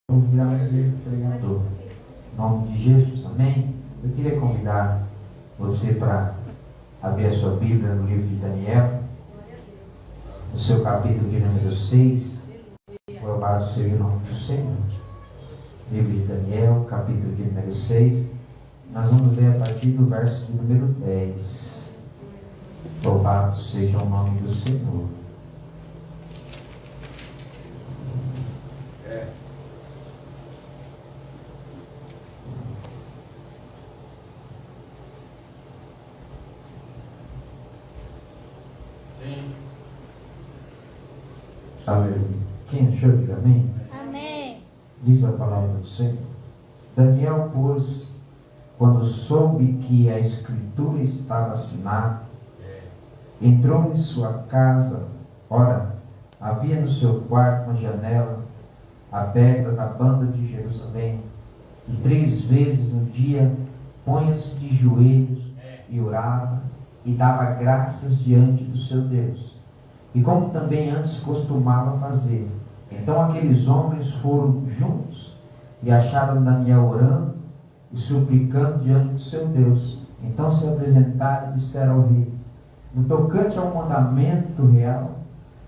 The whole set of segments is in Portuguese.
vou virar um pregador. Em nome de Jesus, amém? Eu queria convidar você para abrir a sua Bíblia no livro de Daniel, no seu capítulo de número 6. Louvado seja o nome do Senhor. Livro de Daniel, capítulo de número 6. Nós vamos ler a partir do verso de número 10. Louvado seja o nome do Senhor. Aleluia. Quem achou, diga amém? Amém. Diz a palavra do Senhor. Daniel, pois, quando soube que a escritura estava assinada, entrou em sua casa. Ora, havia no seu quarto uma janela aberta na banda de Jerusalém, e 3 vezes no dia punha-se de joelhos e orava e dava graças diante do seu Deus, e como também antes costumava fazer. Então aqueles homens foram juntos e acharam Daniel orando e suplicando diante do seu Deus. Então se apresentaram e disseram ao rei: no tocante ao mandamento real,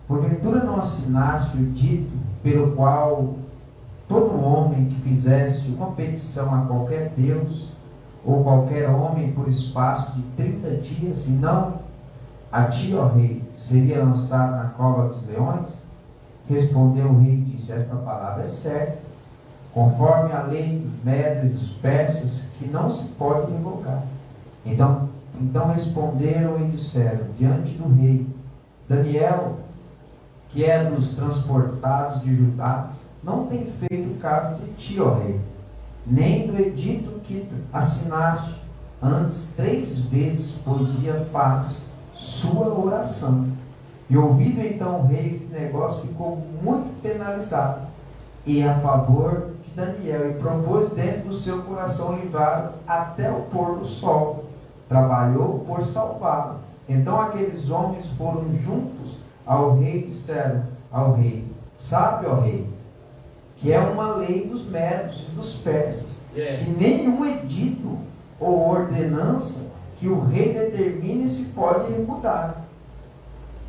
porventura não assinaste o dito pelo qual todo homem que fizesse uma petição a qualquer Deus ou qualquer homem por espaço de 30 dias, e não a ti, ó rei, seria lançado na cova dos leões? Respondeu o rei e disse: esta palavra é certa, conforme a lei dos médios e dos persas, que não se pode revogar. Então responderam e disseram diante do rei: Daniel, que é dos transportados de Judá, não tem feito caso de ti, ó rei, nem do edito que assinaste. Antes 3 vezes por dia faz sua oração. E ouvido então o rei esse negócio, ficou muito penalizado e a favor de Daniel, e propôs dentro do seu coração livrá-lo até o pôr do sol. Trabalhou por salvá-lo. Então aqueles homens foram juntos ao rei e disseram ao rei: sabe, ó rei, que é uma lei dos médios e dos persas, que nenhum edito ou ordenança que o rei determine se pode refutar.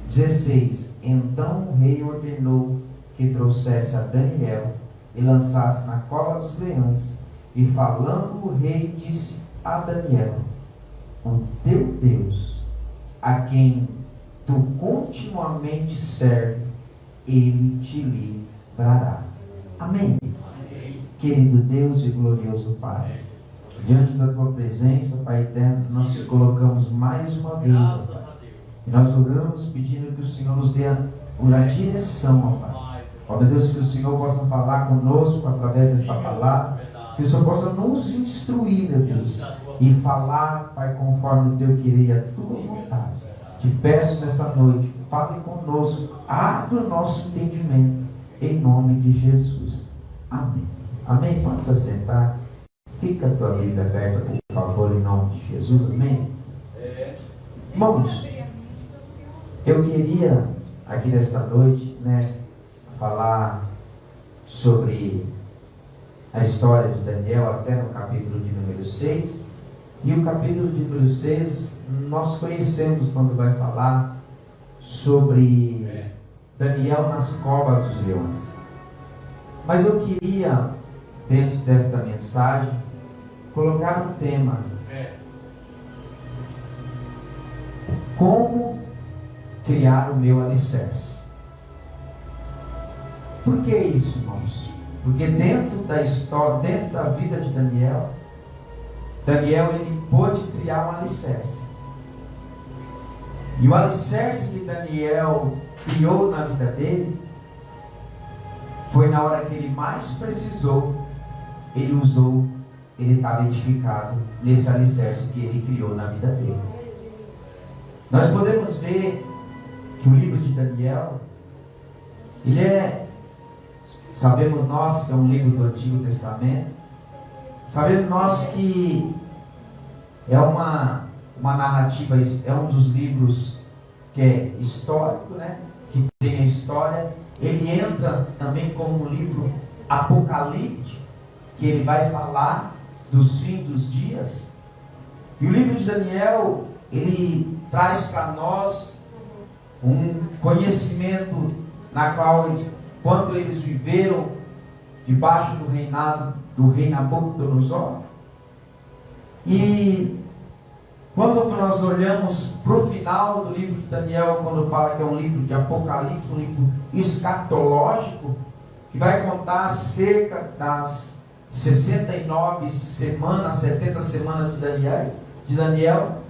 16. Então o rei ordenou que trouxesse a Daniel e lançasse na cova dos leões. E falando o rei, disse a Daniel: o teu Deus, a quem tu continuamente serve, ele te livrará. Amém. Querido Deus e glorioso Pai, diante da tua presença, Pai eterno, nós te colocamos mais uma vez, ó Pai, e nós oramos pedindo que o Senhor nos dê a direção, ó Pai. Ó meu Deus, que o Senhor possa falar conosco através desta palavra, que o Senhor possa nos instruir, meu Deus, e falar, Pai, conforme o teu querer e a tua vontade. Te peço nesta noite, fale conosco, abre o nosso entendimento, em nome de Jesus. Amém. Amém? Pode se assentar. Fica a tua Bíblia aberta, por favor, em nome de Jesus. Amém? Irmãos, eu queria aqui nesta noite, falar sobre a história de Daniel até no capítulo de número 6. E o capítulo de número 6 nós conhecemos quando vai falar sobre Daniel nas covas dos leões. Mas eu queria, dentro desta mensagem, colocar um tema: como criar o meu alicerce. Por que isso, irmãos? Porque dentro da história, dentro da vida de Daniel, ele pôde criar um alicerce. E o alicerce que Daniel criou na vida dele foi na hora que ele mais precisou, ele usou, ele estava edificado nesse alicerce que ele criou na vida dele. Nós podemos ver que o livro de Daniel, sabemos nós que é um livro do Antigo Testamento, sabemos nós que é uma narrativa, é um dos livros que é histórico, que tem a história. Ele entra também como um livro apocalíptico, que ele vai falar dos fins dos dias. E o livro de Daniel, ele traz para nós um conhecimento na qual, quando eles viveram debaixo do reinado do rei Nabucodonosor, e quando nós olhamos para o final do livro de Daniel, quando fala que é um livro de Apocalipse, um livro escatológico, que vai contar acerca das 69 semanas, 70 semanas de Daniel,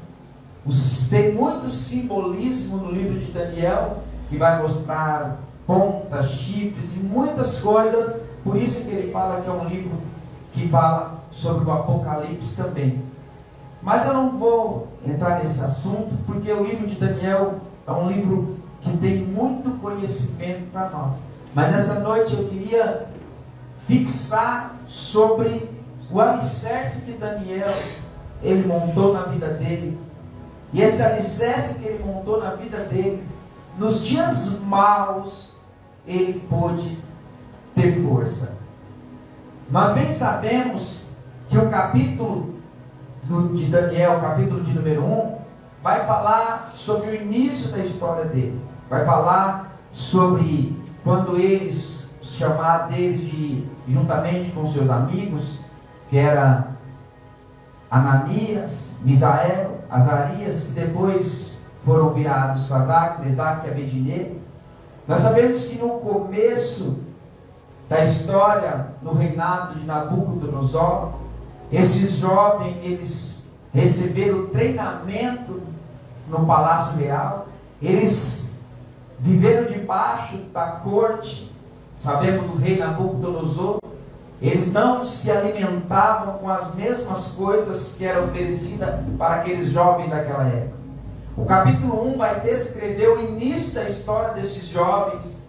tem muito simbolismo no livro de Daniel, que vai mostrar pontas, chifres e muitas coisas. Por isso que ele fala que é um livro que fala sobre o Apocalipse também. Mas eu não vou entrar nesse assunto, porque o livro de Daniel é um livro que tem muito conhecimento para nós. Mas nesta noite eu queria fixar sobre o alicerce que Daniel ele montou na vida dele. E esse alicerce que ele montou na vida dele, nos dias maus, ele pôde ter força. Nós bem sabemos que o capítulo de Daniel, capítulo de número 1, vai falar sobre o início da história dele. Vai falar sobre quando eles chamaram deles juntamente com seus amigos, que era Ananias, Misael, Azarias, que depois foram virados Sadraque, Mesaque e Abednego. Nós sabemos que no começo da história, no reinado de Nabucodonosor, esses jovens, eles receberam treinamento no Palácio Real, eles viveram debaixo da corte, sabemos, do rei Nabucodonosor. Eles não se alimentavam com as mesmas coisas que eram oferecidas para aqueles jovens daquela época. O capítulo 1 vai descrever o início da história desses jovens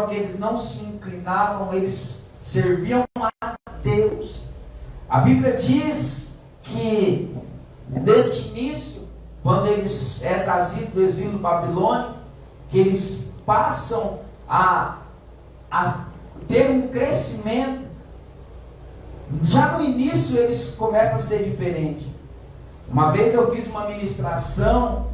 que eles não se inclinavam, eles serviam a Deus. A Bíblia diz que desde o início, quando eles é trazido do exílio babilônico, que eles passam a ter um crescimento. Já no início eles começam a ser diferentes. Uma vez eu fiz uma ministração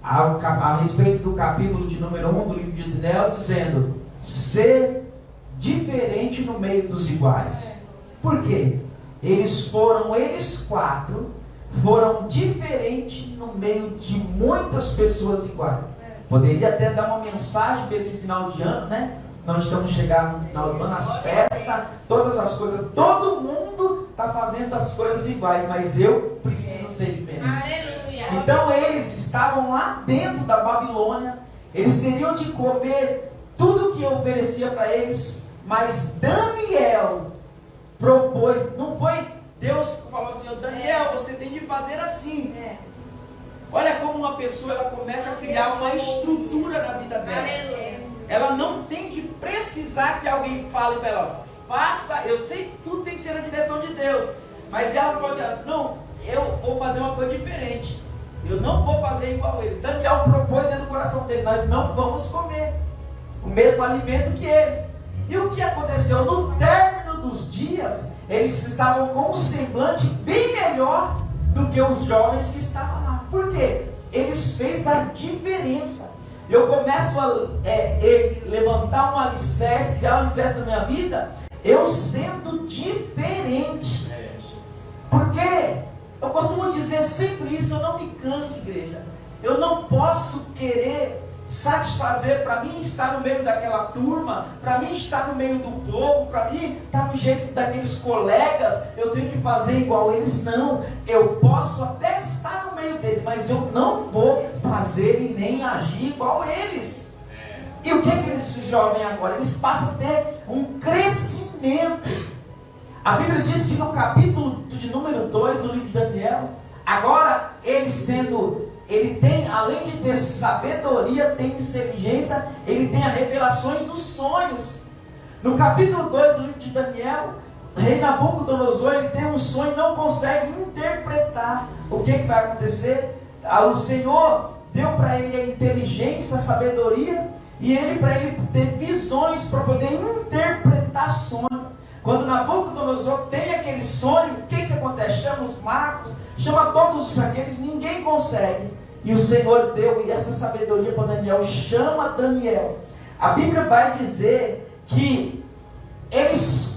a respeito do capítulo de número 1 do livro de Daniel, dizendo: ser diferente no meio dos iguais. Por quê? Eles quatro foram diferentes no meio de muitas pessoas iguais. Poderia até dar uma mensagem para esse final de ano, né? Nós estamos chegando no final do ano, as festas, todas as coisas, todo mundo está fazendo as coisas iguais, mas eu preciso ser diferente. Aleluia. Então eles estavam lá dentro da Babilônia, eles teriam de comer tudo que eu oferecia para eles, mas Daniel propôs, não foi Deus que falou assim: Daniel, você tem de fazer assim. Olha como uma pessoa ela começa a criar uma estrutura na vida dela. Ela não tem que precisar que alguém fale para ela: faça, eu sei que tudo tem que ser na direção de Deus, mas ela pode dizer: não, eu vou fazer uma coisa diferente, eu não vou fazer igual ele. Daniel propôs dentro do coração dele: nós não vamos comer o mesmo alimento que eles. E o que aconteceu? No término dos dias, eles estavam com um semblante bem melhor do que os jovens que estavam lá. Por quê? Eles fez a diferença. Eu começo a levantar um alicerce, criar um alicerce na minha vida, eu sendo diferente. Porque eu costumo dizer sempre isso, eu não me canso, igreja. Eu não posso querer satisfazer, para mim estar no meio daquela turma, para mim estar no meio do povo, para mim estar no jeito daqueles colegas, eu tenho que fazer igual eles. Não, eu posso até estar no meio deles, mas eu não vou fazer e nem agir igual eles. E o que esses jovens agora? Eles passam a ter um crescimento. A Bíblia diz que no capítulo de número 2 do livro de Daniel, agora ele tem, além de ter sabedoria, tem inteligência, ele tem as revelações dos sonhos. No capítulo 2 do livro de Daniel, o rei Nabucodonosor, ele tem um sonho e não consegue interpretar. O que vai acontecer? O Senhor deu para ele a inteligência, a sabedoria, e para ele ter visões para poder interpretar interpretar sonho. Quando Nabucodonosor tem aquele sonho, o que acontece? Chama os magos, chama todos aqueles, ninguém consegue. E o Senhor deu essa sabedoria para Daniel, chama Daniel. A Bíblia vai dizer que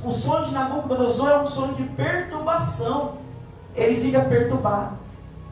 o sonho de Nabucodonosor é um sonho de perturbação. Ele fica perturbado.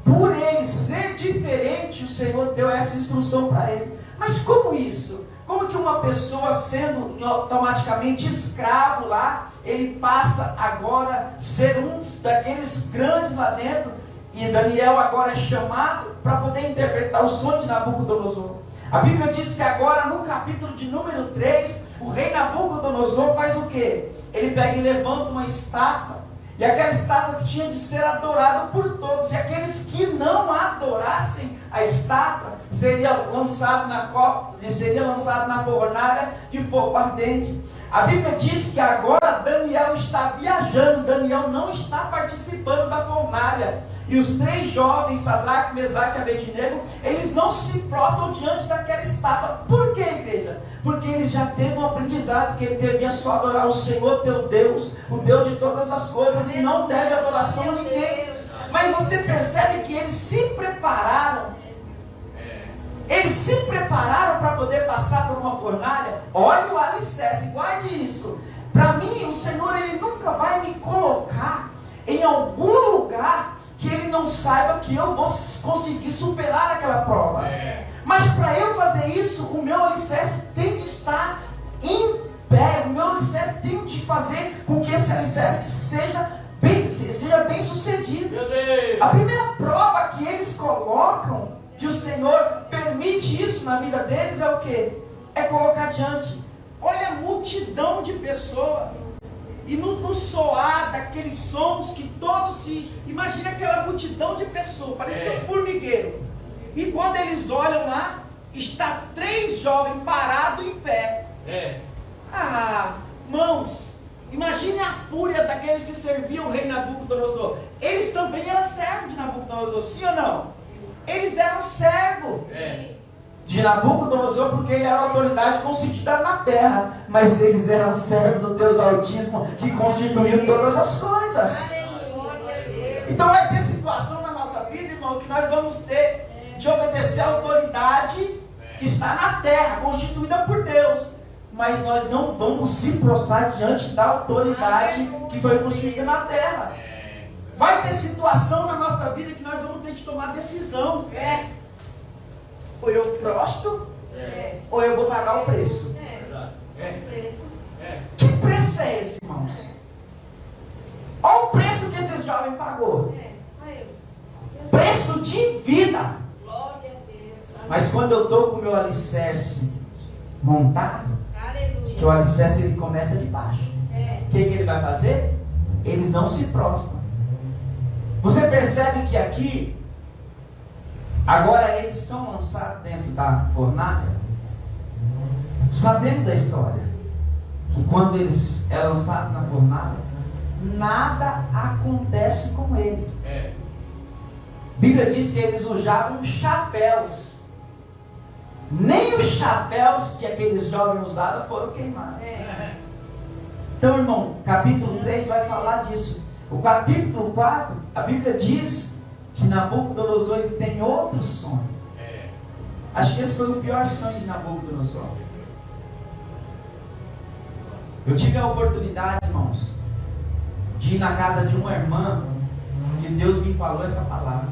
Por ele ser diferente, o Senhor deu essa instrução para ele. Mas como isso? Como que uma pessoa sendo automaticamente escravo lá, ele passa agora a ser um daqueles grandes lá dentro, e Daniel agora é chamado para poder interpretar o sonho de Nabucodonosor. A Bíblia diz que agora no capítulo de número 3, o rei Nabucodonosor faz o quê? Ele pega e levanta uma estátua, e aquela estátua que tinha de ser adorada por todos, e aqueles que não adorassem a estátua, seria lançado na fornalha de fogo ardente. A Bíblia diz que agora Daniel está viajando, Daniel não está participando da fornalha. E os 3 jovens, Sadraque, Mesaque e Abednego, eles não se prostram diante daquela estátua. Por quê, igreja? Porque eles já teve um aprendizado que ele devia só adorar o Senhor teu Deus, o Deus de todas as coisas, e não deve adoração a ninguém. Mas você percebe que eles se prepararam. Eles se prepararam para poder passar por uma fornalha. Olha o alicerce, guarde isso. Para mim, o Senhor, Ele nunca vai me colocar em algum lugar que Ele não saiba que eu vou conseguir superar aquela prova. Mas para eu fazer isso, o meu alicerce tem que estar em pé. O meu alicerce tem que fazer com que esse alicerce seja bem sucedido. A primeira prova que eles colocam, e o Senhor permite isso na vida deles, é o que? É colocar diante. Olha a multidão de pessoas. E no soar daqueles sons que todos se... Imagina aquela multidão de pessoas, parecia um formigueiro. E quando eles olham lá, está 3 jovens parados em pé. Mãos, imagine a fúria daqueles que serviam o rei Nabucodonosor. Eles também eram servos de Nabucodonosor, sim ou não? Eles eram servos de Nabucodonosor, porque ele era a autoridade constituída na terra, mas eles eram servos do Deus Altíssimo, que constituiu todas as coisas. Então vai ter situação na nossa vida, irmão, que nós vamos ter de obedecer a autoridade que está na terra, constituída por Deus, mas nós não vamos se prostrar diante da autoridade que foi constituída na terra. Vai ter situação na nossa vida que nós vamos ter que tomar decisão. Ou eu prostro, ou eu vou pagar o preço. Que preço é esse, irmãos? Olha o preço que esses jovens pagou. Preço de vida. Mas quando eu estou com o meu alicerce montado, que o alicerce ele começa de baixo, o que ele vai fazer? Eles não se prostram. Você percebe que aqui, agora eles são lançados dentro da fornalha, sabendo da história, que quando eles é lançado na fornalha, nada acontece com eles. A Bíblia diz que eles usavam chapéus. Nem os chapéus que aqueles jovens usaram foram queimados. Então, irmão, capítulo 3 vai falar disso. O capítulo 4, a Bíblia diz que Nabucodonosor ele tem outro sonho. Acho que esse foi o pior sonho de Nabucodonosor. Eu tive a oportunidade, irmãos, de ir na casa de uma irmã, e Deus me falou essa palavra,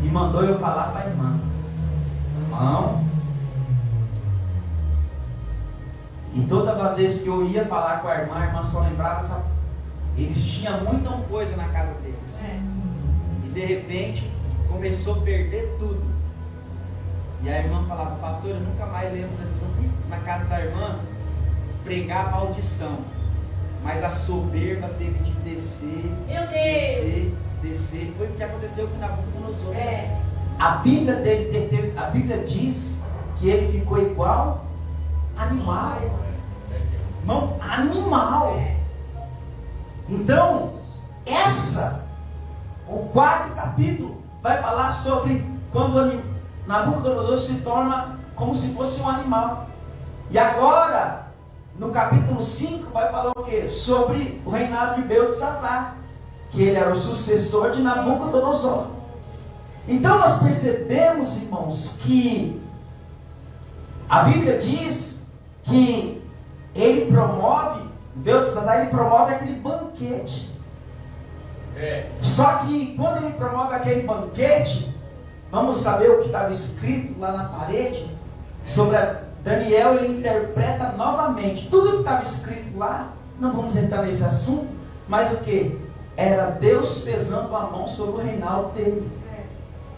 e mandou eu falar para a irmã. Irmão, e toda vez que eu ia falar com a irmã só lembrava essa. Eles tinham muita coisa na casa deles. E de repente começou a perder tudo. E a irmã falava: pastor, eu nunca mais lembro. Eu fui na casa da irmã pregar a maldição, mas a soberba teve de descer. Foi o que aconteceu com Nabucodonosor. A Bíblia diz que ele ficou igual animal. Irmão, animal. Então, o 4º capítulo vai falar sobre quando Nabucodonosor se torna como se fosse um animal. E agora, no capítulo 5, vai falar o quê? Sobre o reinado de Beltesazar, que ele era o sucessor de Nabucodonosor. Então nós percebemos, irmãos, que a Bíblia diz que ele promove, Beltesazar, ele promove aquele banquete. Só que quando ele promove aquele banquete, vamos saber o que estava escrito lá na parede, sobre Daniel, ele interpreta novamente. Tudo que estava escrito lá, não vamos entrar nesse assunto, mas o que? Era Deus pesando a mão sobre o reinado dele.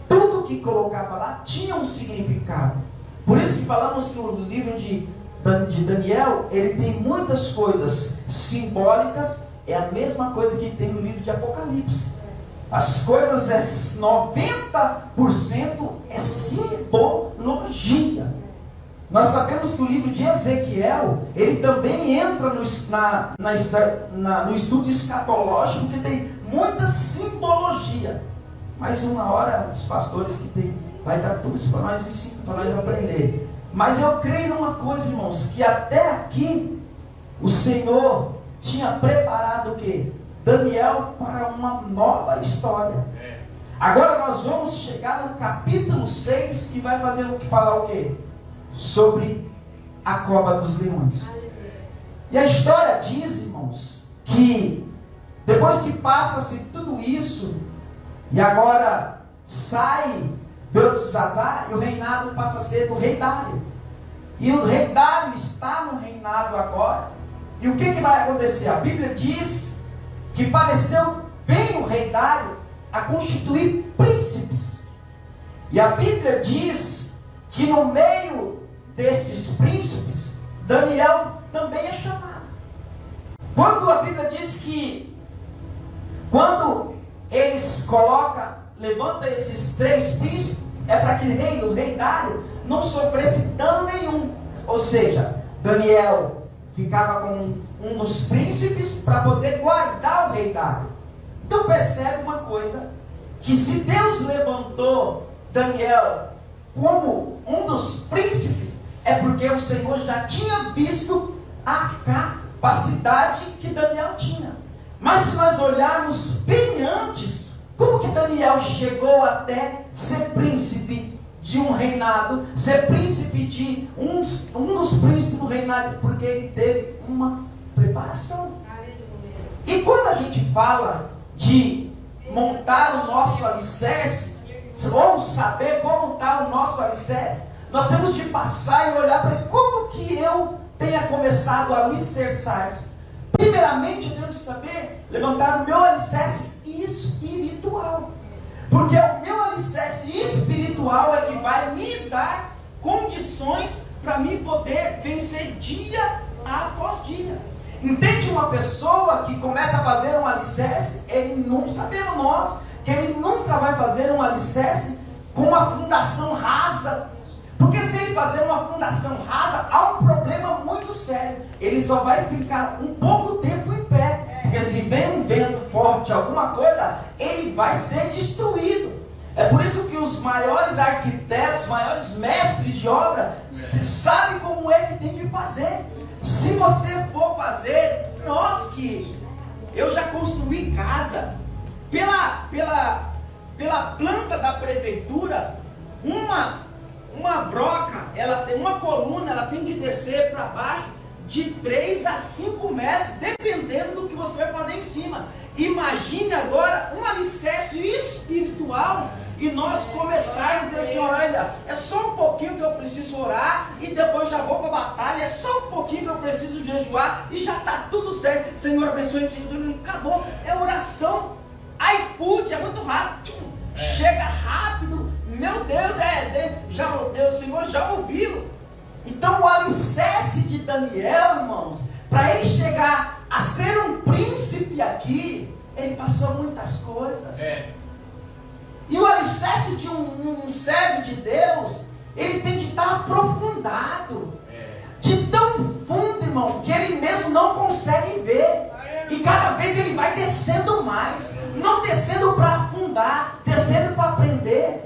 Tudo que colocava lá tinha um significado. Por isso que falamos que o livro de Daniel, ele tem muitas coisas simbólicas. É a mesma coisa que tem no livro de Apocalipse. As coisas, 90% é simbologia. Nós sabemos que o livro de Ezequiel, ele também entra no estudo escatológico, que tem muita simbologia. Mas uma hora, os pastores que tem, vai dar tudo isso para nós aprender. Mas eu creio numa coisa, irmãos, que até aqui, o Senhor tinha preparado o quê? Daniel para uma nova história. Agora nós vamos chegar no capítulo 6, que vai falar o quê? Sobre a cova dos leões. E a história diz, irmãos, que depois que passa-se tudo isso, e agora sai Beltesazar, e o reinado passa a ser do rei Dário. E o rei Dário está no reinado agora. E o que vai acontecer? A Bíblia diz que pareceu bem o rei Dário a constituir príncipes. E a Bíblia diz que no meio destes príncipes, Daniel também é chamado. Quando a Bíblia diz que, quando eles levanta esses 3 príncipes, é para que o rei Dário não sofresse dano nenhum. Ou seja, Daniel ficava com um dos príncipes para poder guardar o rei Dário. Então percebe uma coisa, que se Deus levantou Daniel como um dos príncipes, é porque o Senhor já tinha visto a capacidade que Daniel tinha. Mas se nós olharmos bem antes, como que Daniel chegou até ser príncipe de um reinado, ser príncipe de um dos príncipes do reinado? Porque ele teve uma preparação. E quando a gente fala de montar o nosso alicerce, ou saber como está o nosso alicerce, nós temos de passar e olhar para como que eu tenha começado a alicerçar. Primeiramente, eu tenho de saber levantar o meu alicerce espiritual. Porque o meu alicerce espiritual é que vai me dar condições para mim poder vencer dia após dia. Entende? Uma pessoa que começa a fazer um alicerce, ele não sabemos nós, que ele nunca vai fazer um alicerce com uma fundação rasa. Porque se ele fazer uma fundação rasa, há um problema muito sério. Ele só vai ficar um pouco tempo em pé. Porque se vem um vento forte, alguma coisa, ele vai ser destruído. É por isso que os maiores arquitetos, os maiores mestres de obra, sabem como é que tem que fazer. Se você for fazer, eu já construí casa, pela planta da prefeitura, uma broca, ela tem uma coluna, ela tem que descer para baixo de 3 a 5 metros, dependendo do que você vai fazer em cima. Imagine agora um alicerce espiritual e nós começarmos a dizer assim: olha, é só um pouquinho que eu preciso orar e depois já vou para a batalha, é só um pouquinho que eu preciso jejuar e já está tudo certo. Senhor, abençoe esse dia, acabou. É oração. iFood é muito rápido, chega rápido. Meu Deus, o Senhor já ouviu. Então o alicerce de Daniel, irmãos, para ele chegar a ser um príncipe aqui, ele passou muitas coisas. E o alicerce de um servo de Deus, ele tem que estar aprofundado, de tão fundo, irmão, que ele mesmo não consegue ver. E cada vez ele vai descendo mais, não descendo para afundar, descendo para aprender.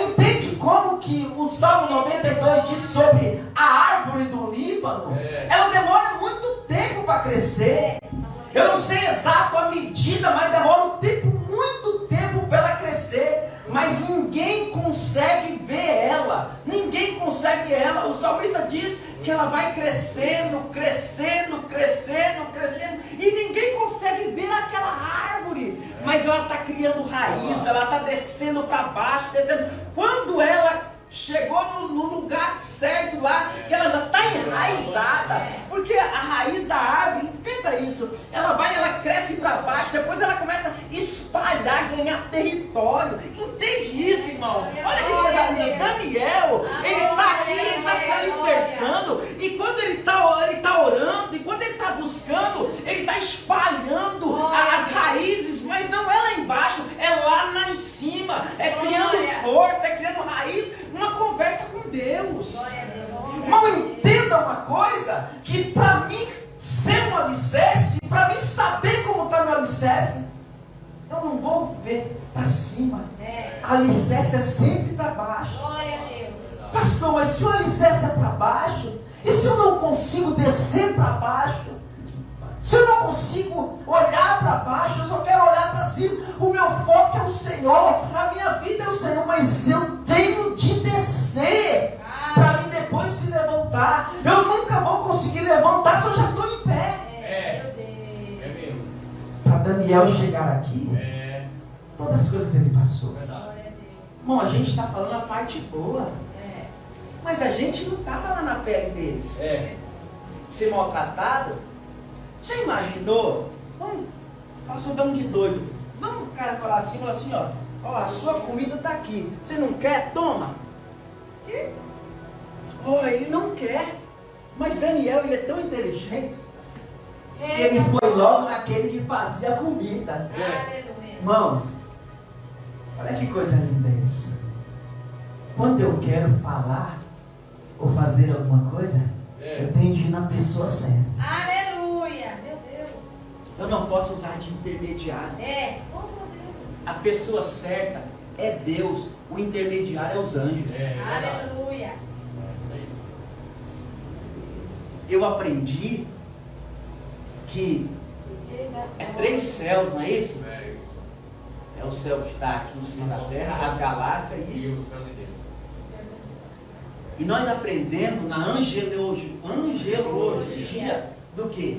Entende como que o Salmo 92 diz sobre a árvore do Líbano? Ela demora muito tempo para crescer. Eu não sei exato a medida, mas demora muito tempo para ela crescer. Mas ninguém consegue ver ela. Ninguém consegue ela. O salmista diz que ela vai crescendo, crescendo, crescendo, crescendo. E ninguém consegue ver aquela árvore. Mas ela está criando raiz, ela está descendo para baixo, descendo. Quando ela chegou no lugar certo lá, que ela já está enraizada, porque a raiz da árvore, entenda isso, ela cresce para baixo, depois ela começa a espalhar, ganhar território. Entende isso, irmão? Olha que coisa linda. Daniel, ele está aqui, ele está se alicerçando, e quando ele está orando, e quando ele está buscando, ele está espalhando as raízes, mas não é lá embaixo, é lá em cima, é criando força, é criando raiz, uma conversa com Deus. Mas entenda uma coisa, que para mim ser um alicerce, para mim saber como está meu alicerce, eu não vou ver para cima. Alicerce é sempre para baixo. Pastor, mas se o alicerce é para baixo, e se eu não consigo descer para baixo? Se eu não consigo olhar para baixo, eu só quero olhar para cima. O meu foco é o Senhor, a minha vida é o Senhor, mas eu tenho de descer para mim depois se levantar. Eu nunca vou conseguir levantar se eu já estou em pé. Para Daniel chegar aqui, todas as coisas ele passou. Bom, a gente está falando a parte boa, mas a gente não estava lá na pele deles. Ser maltratado. Já imaginou? Passou tão de doido. Vamos o cara falar assim, ó, a sua comida está aqui. Você não quer? Toma. Ele não quer. Mas Daniel, ele é tão inteligente que ele foi logo naquele que fazia a comida. Irmãos, olha que coisa linda isso. Quando eu quero falar ou fazer alguma coisa, eu tenho de ir na pessoa certa. Eu não posso usar de intermediário. A pessoa certa é Deus. O intermediário é os anjos. Aleluia. Eu aprendi que é 3 céus, não é isso? É o céu que está aqui em cima da terra, as galáxias e nós aprendemos na angelologia do quê?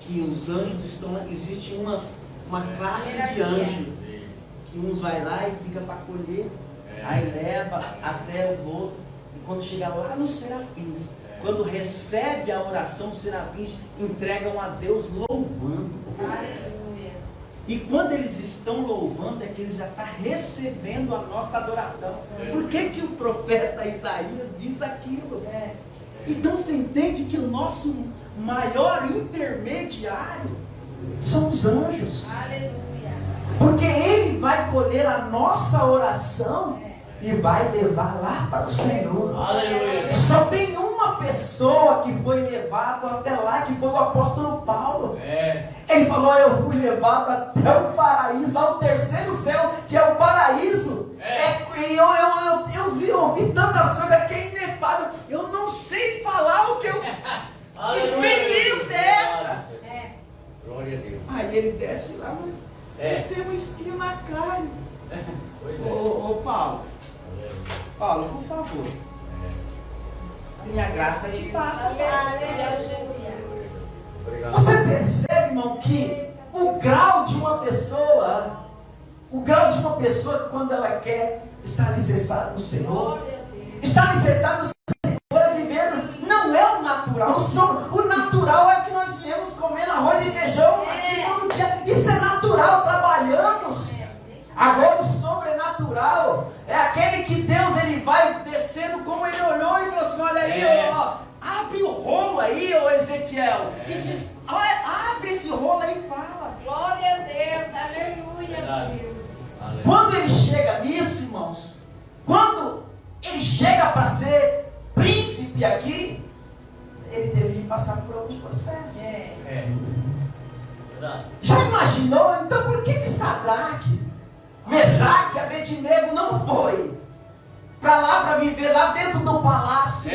Que os anjos existe uma classe de anjos, que uns vai lá e fica para colher, aí leva até o outro, e quando chega lá nos serafins, quando recebe a oração, os serafins entregam a Deus louvando. Aleluia. E quando eles estão louvando, é que eles já estão recebendo a nossa adoração. Por que o profeta Isaías diz aquilo? Então você entende que o nosso maior intermediário são os anjos. Aleluia. Porque ele vai colher a nossa oração e vai levar lá para o Senhor. Aleluia. Só tem uma pessoa que foi levado até lá, que foi o apóstolo Paulo. Ele falou: eu fui levado até o paraíso, lá o 3º céu, que é o paraíso. Eu ouvi tantas coisas que é inefável. Eu não sei falar o que eu experiência é essa. Glória a Deus. Aí ele desce lá, mas eu tenho um espinho na carne. Ô Paulo, por favor, minha graça te basta. Aleluia. Você percebe, irmão, que o grau de uma pessoa que quando ela quer estar alicerçada no Senhor, estar alicerçada no Senhor é vivendo, não é o natural. O natural é que nós viemos comendo arroz e feijão aqui todo dia. Isso é natural, trabalhamos. Agora o sobrenatural é aquele que Deus ele vai descendo, como ele olhou e falou assim: olha aí, abre o rolo aí, ô Ezequiel, e diz: olha, abre esse rolo aí e fala. Glória a Deus, aleluia, Deus. Quando ele chega nisso, irmãos, quando ele chega para ser príncipe aqui, ele teve de passar por alguns processos. Já imaginou? Então por que Sadraque, Mesaque e Abednego não foi? para lá, para viver lá dentro do palácio.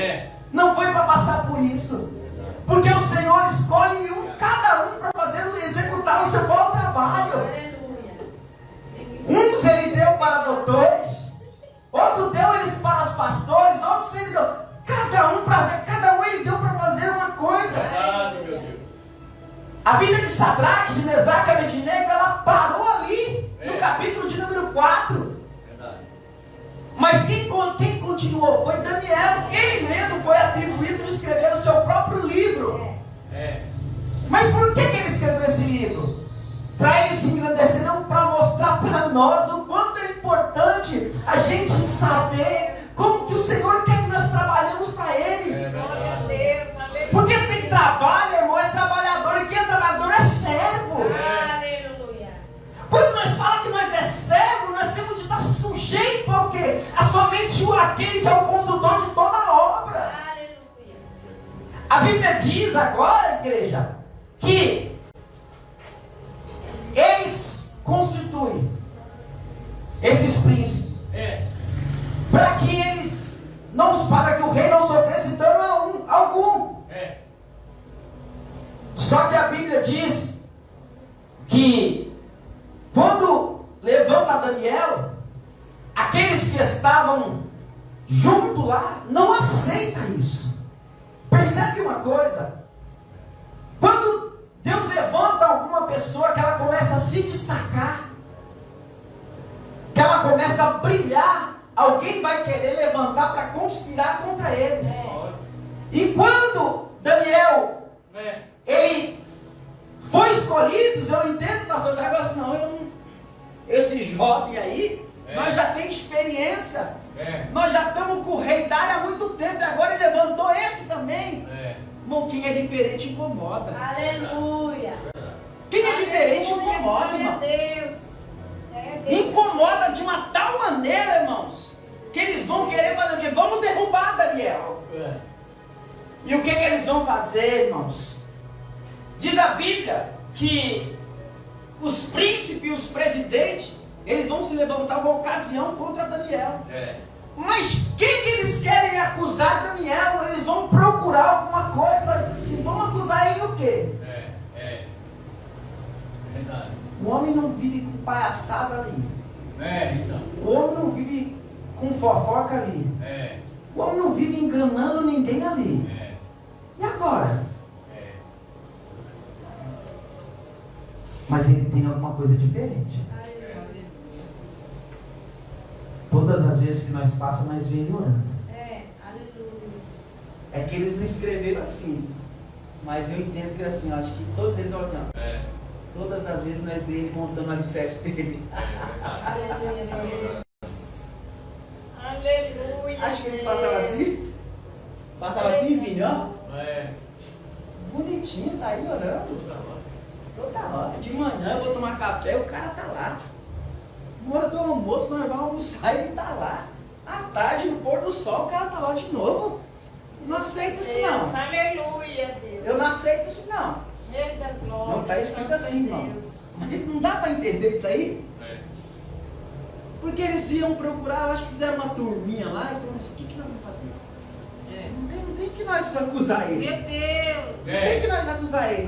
Não foi para passar por isso. Porque o Senhor escolhe cada um para executar o seu bom trabalho. Uns Ele deu para doutores, outro deu eles para os pastores, outros Ele deu. Cada um Ele deu para fazer uma coisa. A vida de Sadraque, de Mesaque e Abednego, ela parou ali, no capítulo de número 4. Mas quem continuou foi Daniel. Ele mesmo foi atribuído de escrever o seu próprio livro. Mas por que ele escreveu esse livro? Para ele se engrandecer, não para mostrar para nós o quanto é importante a gente saber como que o Senhor quer que nós trabalhamos para Ele. Glória a Deus, aleluia. Porque tem trabalho, irmão, é trabalhador, e quem é trabalhador é servo. Aleluia. Quando nós falamos que nós é servo, nós temos de estar sujeito ao quê? A somente aquele que é o construtor de toda a obra. Aleluia. A Bíblia diz agora, igreja, que eles constituem esses príncipes para que eles para que o rei não sofresse dano algum. Só que a Bíblia diz que quando levanta Daniel, aqueles que estavam junto lá não aceitam isso. Percebe uma coisa? Quando Deus levanta alguma pessoa que ela começa a se destacar, que ela começa a brilhar, alguém vai querer levantar para conspirar contra eles. E quando Daniel ele foi escolhido, eu entendo, pastor, assim, esse jovem aí, nós já tem experiência, nós já estamos com o rei Dário há muito tempo, e agora ele levantou esse também. Irmão, quem é diferente incomoda. Aleluia. Quem é diferente incomoda, irmão. Deus. Incomoda de uma tal maneira, irmãos, que eles vão querer fazer o quê? Vamos derrubar Daniel. E o que eles vão fazer, irmãos? Diz a Bíblia que os príncipes e os presidentes, eles vão se levantar uma ocasião contra Daniel. Mas quem que eles querem acusar Daniel? Eles vão procurar alguma coisa assim. Vamos acusar ele o quê? Verdade. O homem não vive com palhaçada ali. Então. O homem não vive com fofoca ali. O homem não vive enganando ninguém ali. E agora? Mas ele tem alguma coisa diferente. Todas as vezes que nós passamos, nós vemos orando. Aleluia. É que eles não escreveram assim. Mas eu entendo que assim, eu acho que todos eles estão assim. Todas as vezes nós vemos ele montando o alicerce dele. Aleluia. Aleluia. Acho que eles passavam assim. Passavam assim, Vini, ó. Bonitinho, tá aí orando. Toda hora. De manhã eu vou tomar café, o cara tá lá. Na hora do almoço, nós vamos almoçar e ele tá lá. À tarde, no pôr do sol, o cara tá lá de novo. Eu não aceito isso não. Deus, aleluia, Deus. Eu não aceito isso não. Rei da glória. Não está escrito assim, irmão. Deus. Mas não dá para entender isso aí? Porque eles iam procurar, eu acho que fizeram uma turminha lá e falaram assim, o que nós vamos fazer? Não tem que nós acusar ele. Meu Deus. Não tem que nós acusar ele.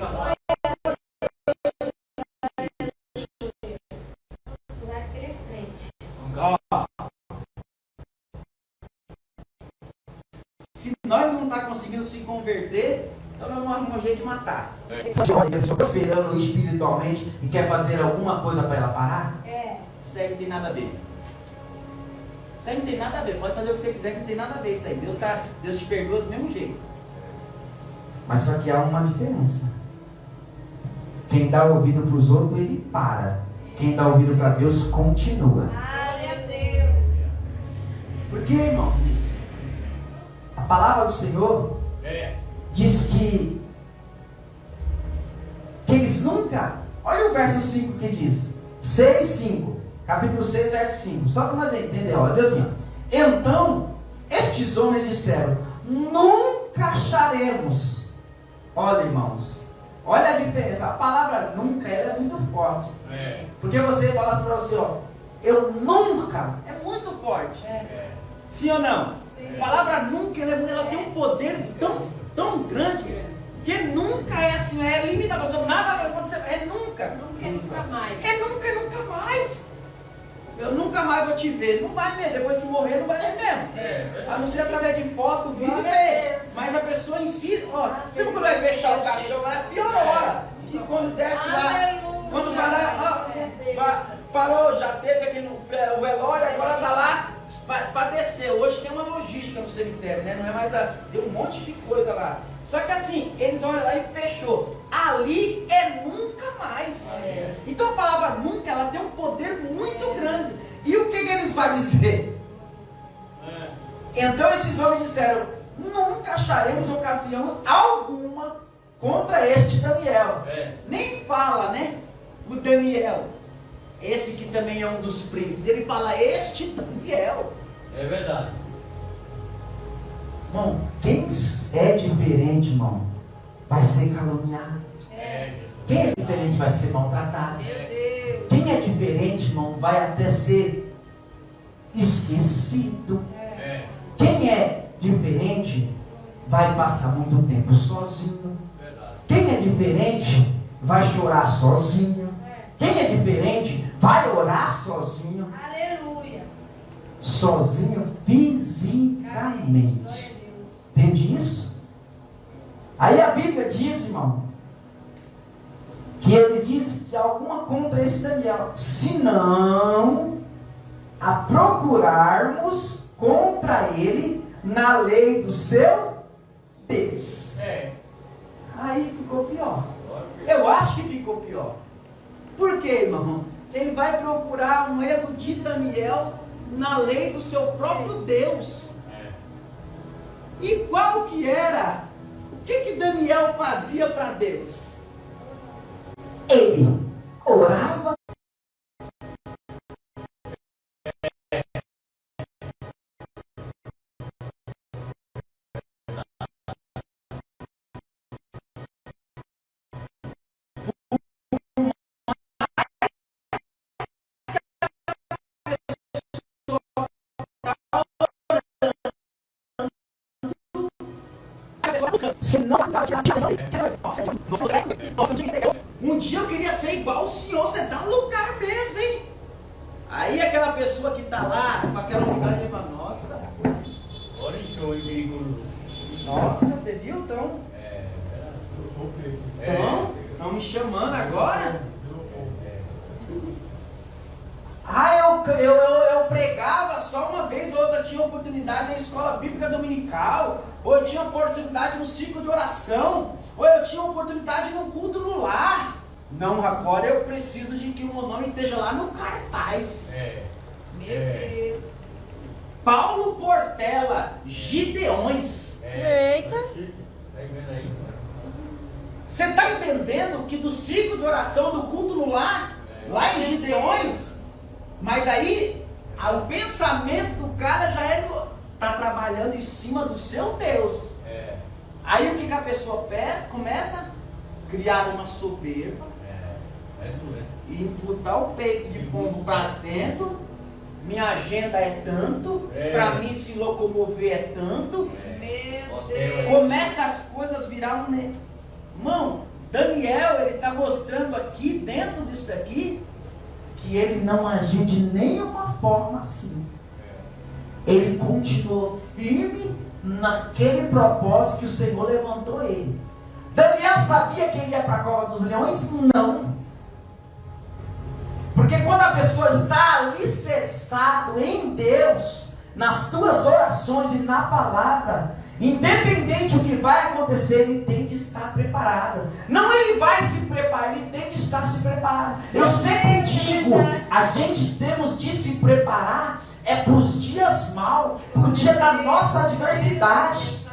Naquele frente. Se nós não está conseguindo se converter, então nós vamos arrumar um jeito de matar. Se a pessoa está esperando espiritualmente e quer fazer alguma coisa para ela parar, isso aí não tem nada a ver. Isso aí não tem nada a ver. Pode fazer o que você quiser, que não tem nada a ver isso aí. Deus te perdoa do mesmo jeito. Mas só que há uma diferença. Quem dá ouvido para os outros, ele para. Quem dá ouvido para Deus, continua. Glória a Deus. Por que, irmãos, isso? A palavra do Senhor diz que eles nunca... Olha o verso 5 que diz. 6, 5. Capítulo 6, verso 5. Só para nós entender. Ó, diz assim. Ó, então, estes homens disseram, nunca acharemos. Olha, irmãos. Olha a diferença. A palavra nunca, ela é muito forte. Porque você fala assim para você, ó. Eu nunca. É muito forte. Sim ou não? Sim. A palavra nunca, ela tem um poder tão grande, que nunca é assim, é limitação, nada vai acontecer, é nunca. Nunca, nunca mais. É nunca mais. Eu nunca mais vou te ver. Não vai mesmo, depois que morrer não vai ver mesmo. A não ser através de foto, vídeo e ver. Mas a pessoa em si, ó, sempre quando vai fechar o caixão, é a pior hora. E quando desce lá, quando vai lá, ó, parou, já teve aqui o velório, agora tá lá para descer. Hoje tem uma logística no cemitério, né? Não é mais tem um monte de coisa lá. Só que assim, eles olham lá e fechou. Ali é nunca mais. Então a palavra nunca, ela tem um poder muito grande. E o que eles vão dizer? Então esses homens disseram: nunca acharemos ocasião alguma contra este Daniel. Nem fala, né? O Daniel, esse que também é um dos príncipes, ele fala este Daniel. É verdade. Irmão, quem é diferente, irmão, vai ser caluniado. Quem é diferente vai ser maltratado. Meu Deus. Quem é diferente, irmão, vai até ser esquecido. Quem é diferente vai passar muito tempo sozinho. Quem é diferente vai chorar sozinho. Quem é diferente vai orar sozinho. Aleluia. Sozinho fisicamente. Glória a Deus. Entende isso? Aí a Bíblia diz, irmão, que ele diz que alguma contra esse Daniel, se não a procurarmos contra ele na lei do seu Deus. Aí ficou pior. Eu acho que ficou pior. Por quê, irmão? Ele vai procurar um erro de Daniel na lei do seu próprio Deus. E qual que era? O que Daniel fazia para Deus? Ele orava. Um dia eu queria ser igual o senhor, você dá um lugar mesmo, hein? Aí aquela pessoa que está lá, com aquela lugar, ele fala: nossa, Olha em show perigoso. nossa, você viu? Então, estão me chamando agora? Eu pregava só uma vez ou outra, tinha oportunidade na escola bíblica dominical, ou eu tinha oportunidade no ciclo de oração, ou eu tinha oportunidade no culto no lar. Não, agora eu preciso de que o meu nome esteja lá no cartaz. Meu Deus. Paulo Portela, Gideões. Eita. Você está entendendo que do ciclo de oração, do culto no lar, lá em Gideões, mas aí o pensamento do cara já está trabalhando em cima do seu Deus. Aí o que a pessoa começa a criar uma soberba e imputar o peito de pombo para dentro. Minha agenda é tanto, para mim se locomover é tanto. Meu Deus. Começa as coisas virar Irmão, Daniel, ele está mostrando aqui, dentro disso daqui, que ele não agiu de nenhuma forma assim. Ele continuou firme naquele propósito que o Senhor levantou ele. Daniel sabia que ele ia para a cova dos leões? Não. Porque quando a pessoa está alicerçado em Deus, nas tuas orações e na palavra, independente do que vai acontecer, ele tem de estar preparado. Não ele vai se preparar, ele tem de estar se preparado. Eu sempre digo, a gente temos de se preparar para os dias maus, para o dia da nossa adversidade.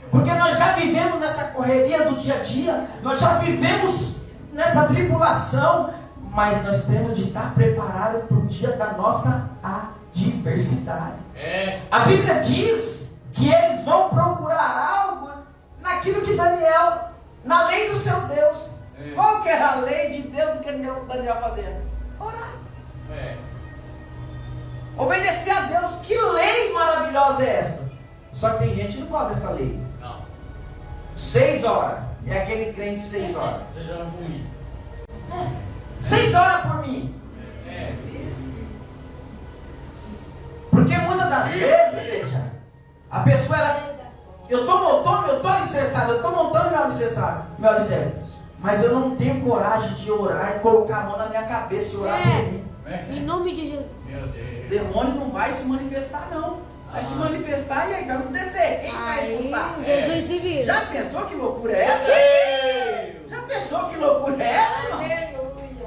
Porque nós já vivemos nessa correria do dia a dia, nós já vivemos nessa tribulação, mas nós temos de estar preparados para o dia da nossa adversidade. A Bíblia diz que eles vão procurar algo naquilo que Daniel, na lei do seu Deus. Qual que era a lei de Deus do que Daniel fazia? Orar. Obedecer a Deus, que lei maravilhosa é essa? Só que tem gente que não gosta dessa lei. Não. 6 horas. É aquele crente 6 horas. 6 horas por mim. 6 horas por mim. É. Porque muitas das vezes, igreja, a pessoa, eu estou alicerçado, eu estou montando meu alicerce, mas eu não tenho coragem de orar e colocar a mão na minha cabeça e orar por mim. Em nome de Jesus. Meu Deus. O demônio não vai se manifestar, não. Vai se manifestar e aí vai acontecer. Quem vai Aí, expulsar? Jesus se vira. Já pensou que loucura é essa? Deus. Já pensou que loucura é essa, irmão? Aleluia.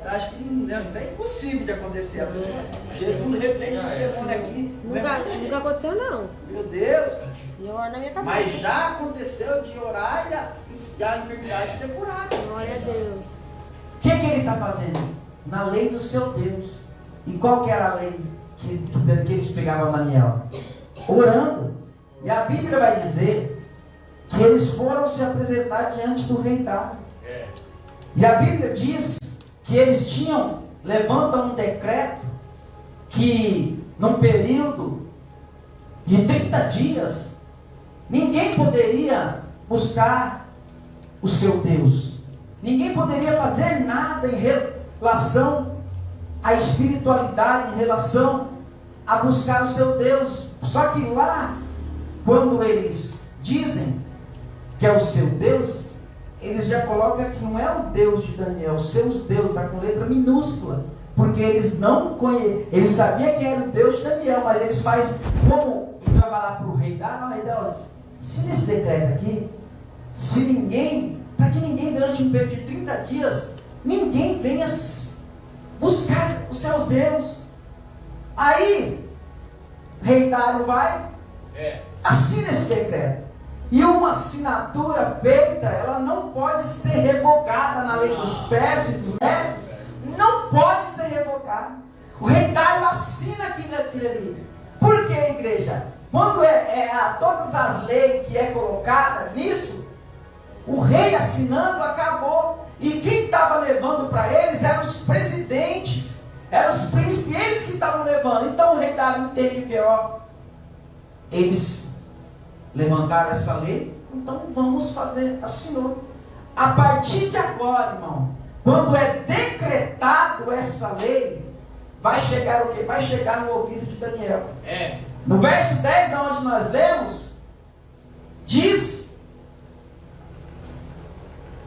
Acho que não, isso é impossível de acontecer. A pessoa. Jesus repreende esse demônio aqui. Nunca aconteceu, não. Meu Deus. E eu oro na minha cabeça. Mas já aconteceu de orar e a enfermidade ser curada. Glória a Deus. O que ele está fazendo? Na lei do seu Deus. E qual que era a lei que eles pegavam Daniel? Orando. E a Bíblia vai dizer que eles foram se apresentar diante do rei Dário. E a Bíblia diz que eles levantam um decreto que num período de 30 dias ninguém poderia buscar o seu Deus. Ninguém poderia fazer nada em relação à espiritualidade, em relação a buscar o seu Deus. Só que lá, quando eles dizem que é o seu Deus, eles já colocam que não é o Deus de Daniel, os seus deuses, está com letra minúscula, porque eles não conheciam, eles sabiam que era o Deus de Daniel, mas eles fazem como, ele vai falar para o rei Dário, rei Dário, se nesse decreto aqui, se ninguém, para que ninguém durante um período de 30 dias, ninguém venha buscar os seus deuses. Aí, rei Dário vai, assina esse decreto. E uma assinatura feita, ela não pode ser revogada na lei dos pés e dos médicos. Não pode ser revogada. O rei Dário assina aquilo ali. Por que, igreja? Quando todas as leis que é colocada nisso, o rei assinando acabou. E quem estava levando para eles eram os presidentes, eram os príncipes, eles que estavam levando. Então o rei Dário entende que eles levantaram essa lei, então vamos fazer, assinou. A partir de agora, irmão, quando é decretado essa lei, vai chegar o quê? Vai chegar no ouvido de Daniel. No verso 10, de onde nós lemos, diz,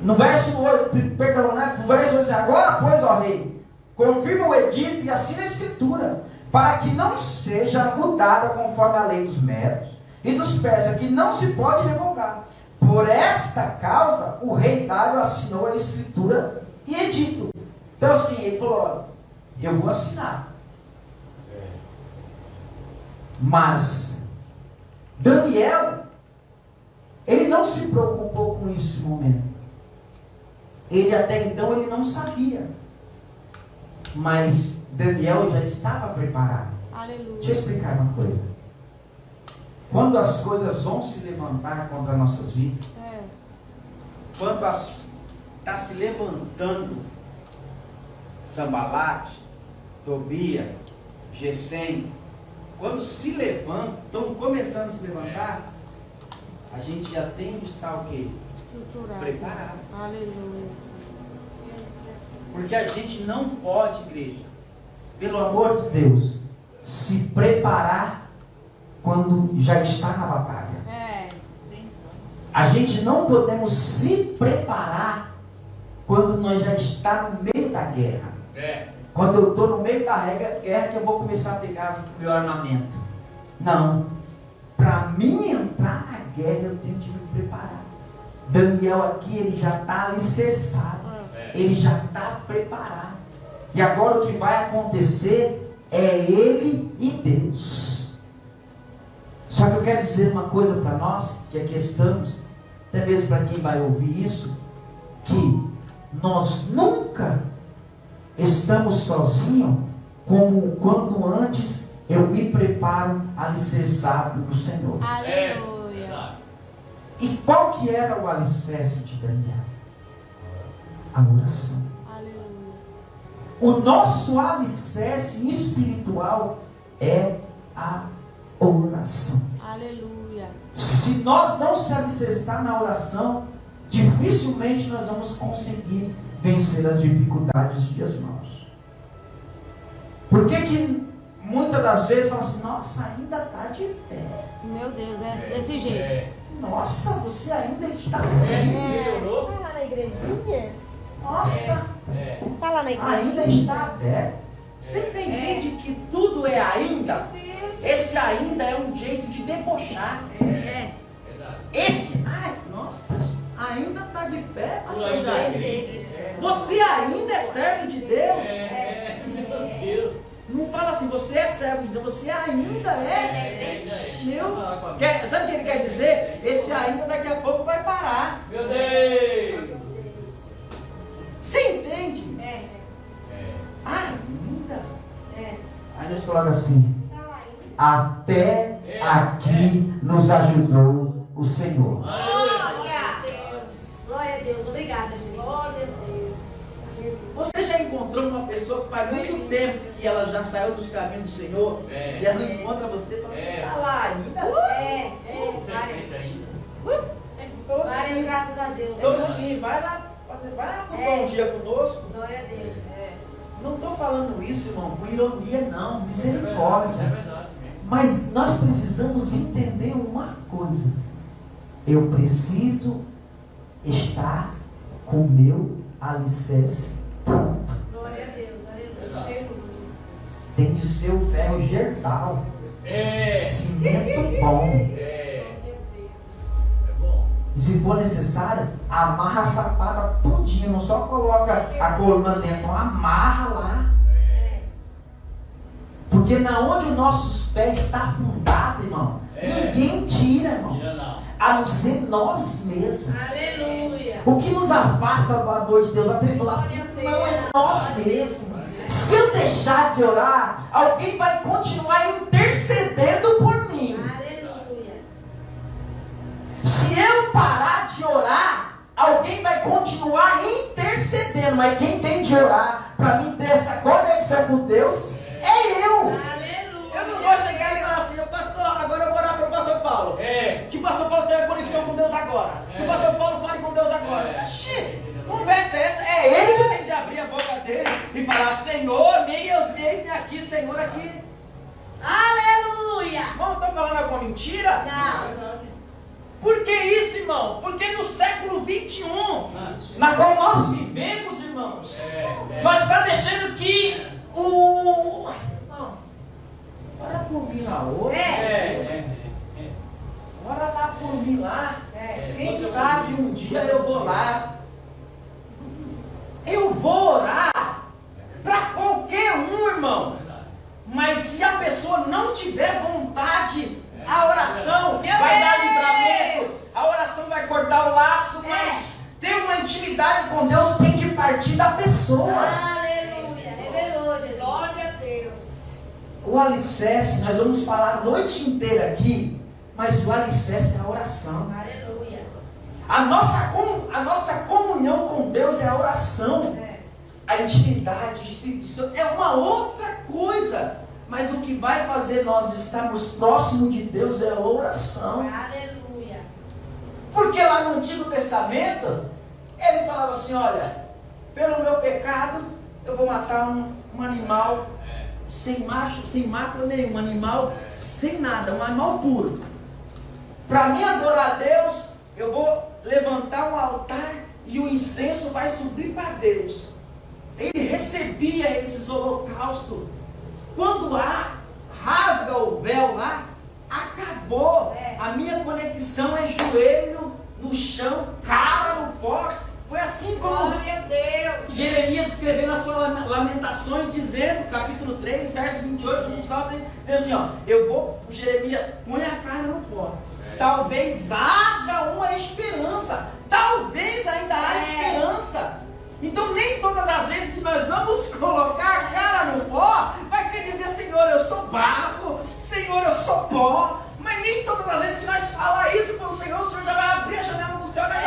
no verso 8, perdão, né? No verso 8, agora, pois, ó rei, confirma o edito e assina a escritura, para que não seja mudada conforme a lei dos medos e dos persas, que não se pode revogar. Por esta causa, o rei Dário assinou a escritura e edito. Então assim, ele falou, eu vou assinar. Mas Daniel, ele não se preocupou com esse momento. Ele até então ele não sabia. Mas Daniel já estava preparado. Aleluia. Deixa eu explicar uma coisa. Quando as coisas vão se levantar contra nossas vidas, quando está se levantando Sambalate, Tobia, Gesem, quando se levantam, estão começando a se levantar, a gente já tem que estar o quê? Estruturado. Preparado. Aleluia. Porque a gente não pode, igreja, pelo amor de Deus, se preparar quando já está na batalha. A gente não podemos se preparar quando nós já está no meio da guerra. Quando eu estou no meio da guerra que eu vou começar a pegar o meu armamento. Não. Para mim entrar na guerra eu tenho que me preparar. Daniel aqui, ele já está alicerçado. Ele já está preparado. E agora o que vai acontecer é ele e Deus. Só que eu quero dizer uma coisa para nós, que aqui estamos, até mesmo para quem vai ouvir isso, que nós nunca estamos sozinhos como quando antes eu me preparo alicerçado no Senhor. Aleluia. E qual que era o alicerce de Daniel? A oração. Aleluia. O nosso alicerce espiritual é a oração. Aleluia. Se nós não se alicerçar na oração, dificilmente nós vamos conseguir vencer as dificuldades dos dias maus. Por que muitas das vezes fala assim, nossa, ainda está de pé. Meu Deus, é desse jeito. Nossa, você ainda está Melhorou? Tá lá na igrejinha? Nossa, Tá lá na igrejinha? ainda está aberto. Você entende que tudo é ainda? Esse ainda é um jeito de debochar. É. Esse, ai, nossa, ainda está de pé, Tu pastor ainda é Jair. crente. Você ainda é servo de Deus. Meu Deus. Não fala assim, você é servo de Deus, você ainda é. Meu, sabe o que ele quer dizer? Esse ainda daqui a pouco vai parar. Meu Deus. Você entende? É. Ainda. É. Aí nós colocamos assim, Tá lá ainda. Até aqui nos ajudou o Senhor. Glória a Deus. Glória a Deus. Obrigada, gente. Glória a Deus. Aleluia. você já encontrou uma pessoa que faz muito tempo que ela já saiu dos caminhos do Senhor e ela encontra você e fala assim, tá lá ainda? Várias. Tô Várias, sim, graças a Deus. tô sim, vai lá ocupar um dia conosco. Glória a Deus. Não estou falando isso, irmão, com ironia não, É misericórdia. verdade. Mas nós precisamos entender uma coisa. Eu preciso estar com o meu alicerce pronto. Glória a Deus. Aleluia. Tem de ser o ferro gerdal. Cimento bom. Meu Deus. É bom. E se for necessário, amarra a sapata tudinho. Não só coloca a coluna dentro, amarra lá. Porque na onde os nossos pés estão afundados, irmão, ninguém tira, irmão. Tira não. A não ser nós mesmos. Aleluia. O que nos afasta do amor de Deus, a tribulação, não é nós mesmos. Se eu deixar de orar, alguém vai continuar intercedendo por mim. Aleluia. Se eu parar de orar, alguém vai continuar intercedendo. Mas quem tem de orar para mim ter essa conexão com Deus é eu. Aleluia. Eu não vou chegar e falar assim, pastor, agora eu vou orar para o pastor Paulo. Que o pastor Paulo tenha conexão com Deus agora. Que o pastor Paulo fale com Deus agora. Oxi, conversa essa. É ele que tem de abrir a boca dele e falar, Senhor, eis-me aqui, Senhor, aqui. Aleluia. Não estou falando alguma mentira? Não. Por que isso, irmão? Porque no século 21, na qual nós vivemos, irmãos, nós estamos deixando que o... Irmão, ora por mim lá hoje. Ora lá por mim lá. Quem sabe um dia eu vou lá. Eu vou orar para qualquer um, irmão. Mas se a pessoa não tiver vontade, a oração vai dar livramento, a oração vai cortar o laço, mas ter uma intimidade com Deus tem que partir da pessoa. Aleluia. Revelou, Jesus. Glória a Deus. O alicerce, nós vamos falar a noite inteira aqui, mas o alicerce é a oração. Aleluia. A nossa comunhão com Deus é a oração. A intimidade, o Espírito Santo é uma outra coisa. Mas o que vai fazer nós estarmos próximos de Deus é a oração. Aleluia. Porque lá no Antigo Testamento, eles falavam assim, olha, pelo meu pecado, eu vou matar um animal sem mácula nenhuma, um animal sem nada, um animal puro. Para mim adorar a Deus, eu vou levantar um altar e o incenso vai subir para Deus. Ele recebia esses holocaustos. Quando rasga o véu lá, acabou. A minha conexão é joelho no chão, cara no pó. Foi assim como Glória a Deus. Jeremias escreveu nas suas lamentações, dizendo, capítulo 3, verso 28, 29, diz assim, ó, Jeremias, põe a cara no pó. Talvez haja uma esperança. Talvez ainda haja esperança. Então nem todas as vezes que nós vamos colocar a cara no pó, vai querer dizer, Senhor, eu sou barro, Senhor, eu sou pó. Mas nem todas as vezes que nós falar isso para o Senhor já vai abrir a janela do céu, né?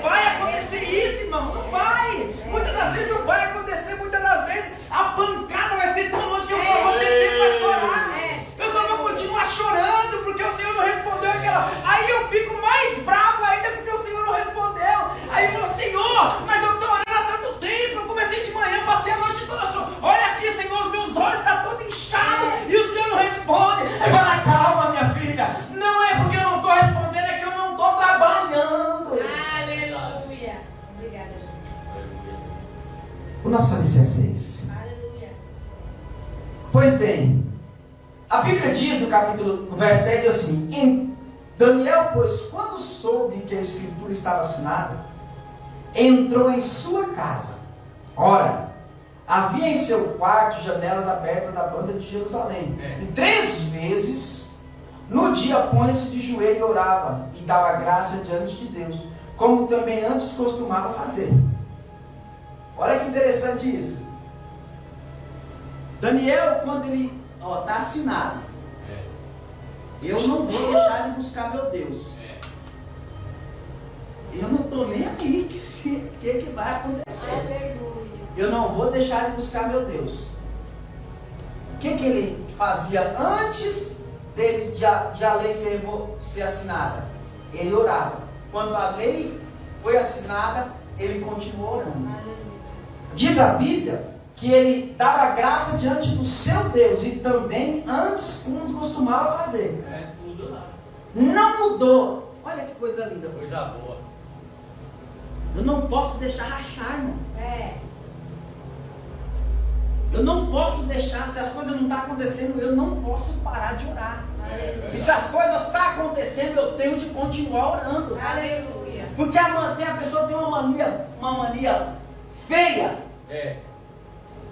Vai acontecer isso, irmão, não vai. Muitas das vezes não vai acontecer, muitas das vezes a pancada vai ser tão longe O nosso alicerce é esse. Aleluia. Pois bem, a Bíblia diz no verso 10 diz assim: em Daniel, pois, quando soube que a escritura estava assinada, entrou em sua casa. Ora, havia em seu quarto janelas abertas da banda de Jerusalém. E 3 vezes no dia põe-se de joelho e orava, e dava graça diante de Deus, como também antes costumava fazer. Olha que interessante isso. Daniel, quando ele está assinado, eu não vou deixar de buscar meu Deus. Eu não estou nem aí que vai acontecer. Aleluia. Eu não vou deixar de buscar meu Deus. O que ele fazia antes de a lei ser assinada? Ele orava. Quando a lei foi assinada, ele continuou orando. Aleluia. Diz a Bíblia que ele dava graça diante do seu Deus e também antes como costumava fazer. Tudo lá. Não mudou. Olha que coisa linda. Coisa boa. Eu não posso deixar rachar, irmão. É. Eu não posso deixar, se as coisas não estão acontecendo, eu não posso parar de orar. E se as coisas estão acontecendo, eu tenho de continuar orando. Aleluia. Porque a pessoa tem uma mania feia.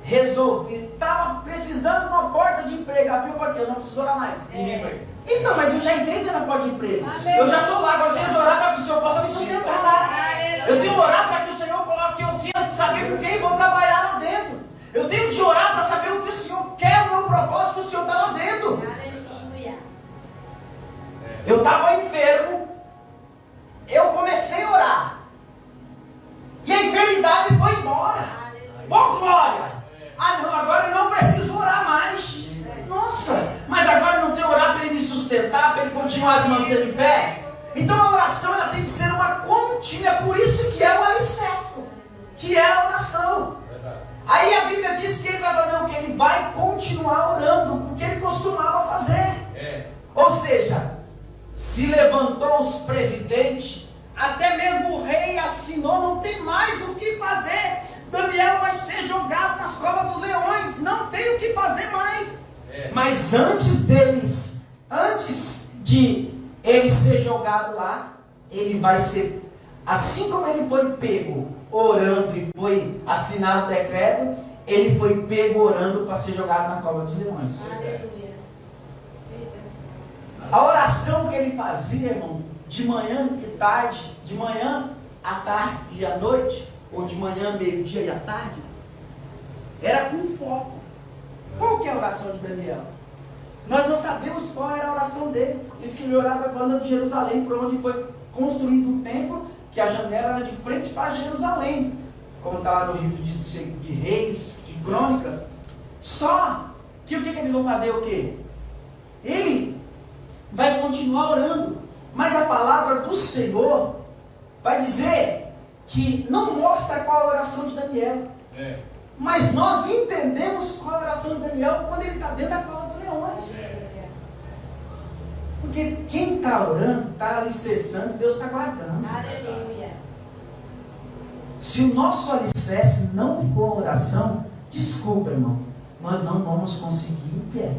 Resolvi, estava precisando de uma porta de emprego, abriu a porta, eu não preciso orar mais. Ninguém vai. Então, mas eu já entrei dentro da porta de emprego. Aleluia. Eu já estou lá, agora eu tenho de orar para que o Senhor possa me sustentar lá. Aleluia. Eu tenho de orar para que o Senhor coloque, eu tenho de saber com quem vou trabalhar lá dentro. Eu tenho de orar para saber o que o Senhor quer, o meu propósito, que o Senhor está lá dentro. Aleluia. Eu estava enfermo, eu comecei a orar, e a enfermidade foi embora. Aleluia. Oh, glória! Ah, não, agora eu não preciso orar mais. Nossa, mas agora eu não tenho que orar para ele me sustentar, para ele continuar me mantendo em pé. Então a oração ela tem que ser uma contínua, por isso que é o alicerce, que é a oração. Aí a Bíblia diz que ele vai fazer o que? Ele vai continuar orando, o que ele costumava fazer. Ou seja, se levantou os presidentes, até mesmo o rei assinou, não tem mais o que fazer. Daniel vai ser jogado nas covas dos leões, não tem o que fazer mais. Mas antes de ele ser jogado lá, ele vai ser, assim como ele foi pego orando e foi assinado o decreto, ele foi pego orando para ser jogado na cova dos leões. Aleluia. A oração que ele fazia, irmão, de manhã e tarde, de manhã à tarde e à noite, ou de manhã, meio-dia e à tarde, era com foco. Qual que é a oração de Daniel? Nós não sabemos qual era a oração dele. Diz que ele orava para a banda de Jerusalém, por onde foi construído o templo, que a janela era de frente para Jerusalém, como está lá no livro de Reis, de Crônicas. Só que o que eles vão fazer? O quê? Ele vai continuar orando, mas a palavra do Senhor vai dizer que não mostra qual a oração de Daniel. Mas nós entendemos qual a oração de Daniel quando ele está dentro da cova dos leões. Porque quem está orando, está alicerçando, Deus está guardando. Aleluia. Se o nosso alicerce não for oração, desculpa, irmão, nós não vamos conseguir em pé.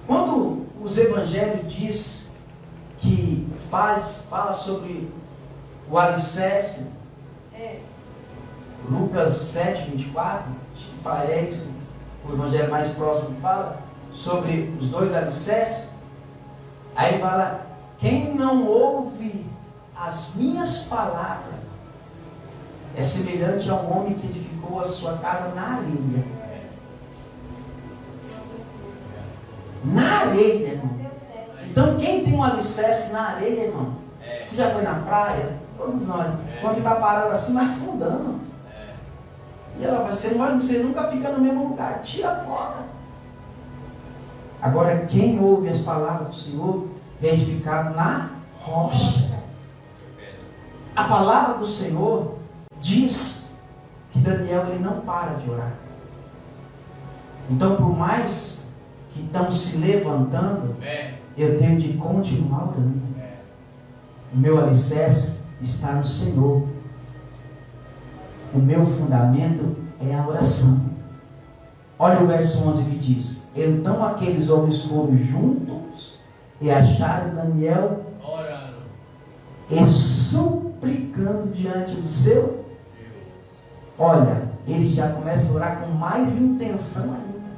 Quando os evangelhos diz que fala sobre o alicerce, Lucas 7, 24, acho que é isso, o evangelho mais próximo que fala sobre os 2 alicerces. Aí ele fala: quem não ouve as minhas palavras é semelhante a um homem que edificou a sua casa na areia. Na areia, irmão. Então quem tem um alicerce na areia, irmão, você já foi na praia? Todos nós. Quando você está parado assim, vai afundando. E ela vai ser, você nunca fica no mesmo lugar, tira fora. Agora, quem ouve as palavras do Senhor é edificado na rocha. A palavra do Senhor diz que Daniel ele não para de orar. Então, por mais que estão se levantando, eu tenho de continuar orando. O meu alicerce está no Senhor. o meu fundamento é a oração. Olha o verso 11 que diz: então aqueles homens foram juntos e acharam Daniel orando e suplicando diante do seu. Olha, ele já começa a orar com mais intenção ainda.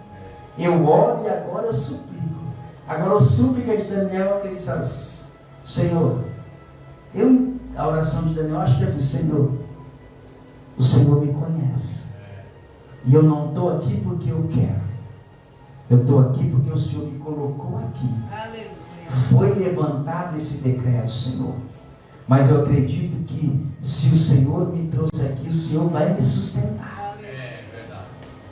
Eu oro e agora eu suplico. Agora a súplica de Daniel é que ele sabe: Senhor, a oração de Daniel, acho que é assim: Senhor, o Senhor me conhece. E eu não estou aqui porque eu quero. Eu estou aqui porque o Senhor me colocou aqui. Aleluia. Foi levantado esse decreto, Senhor. Mas eu acredito que se o Senhor me trouxe aqui, o Senhor vai me sustentar. é verdade.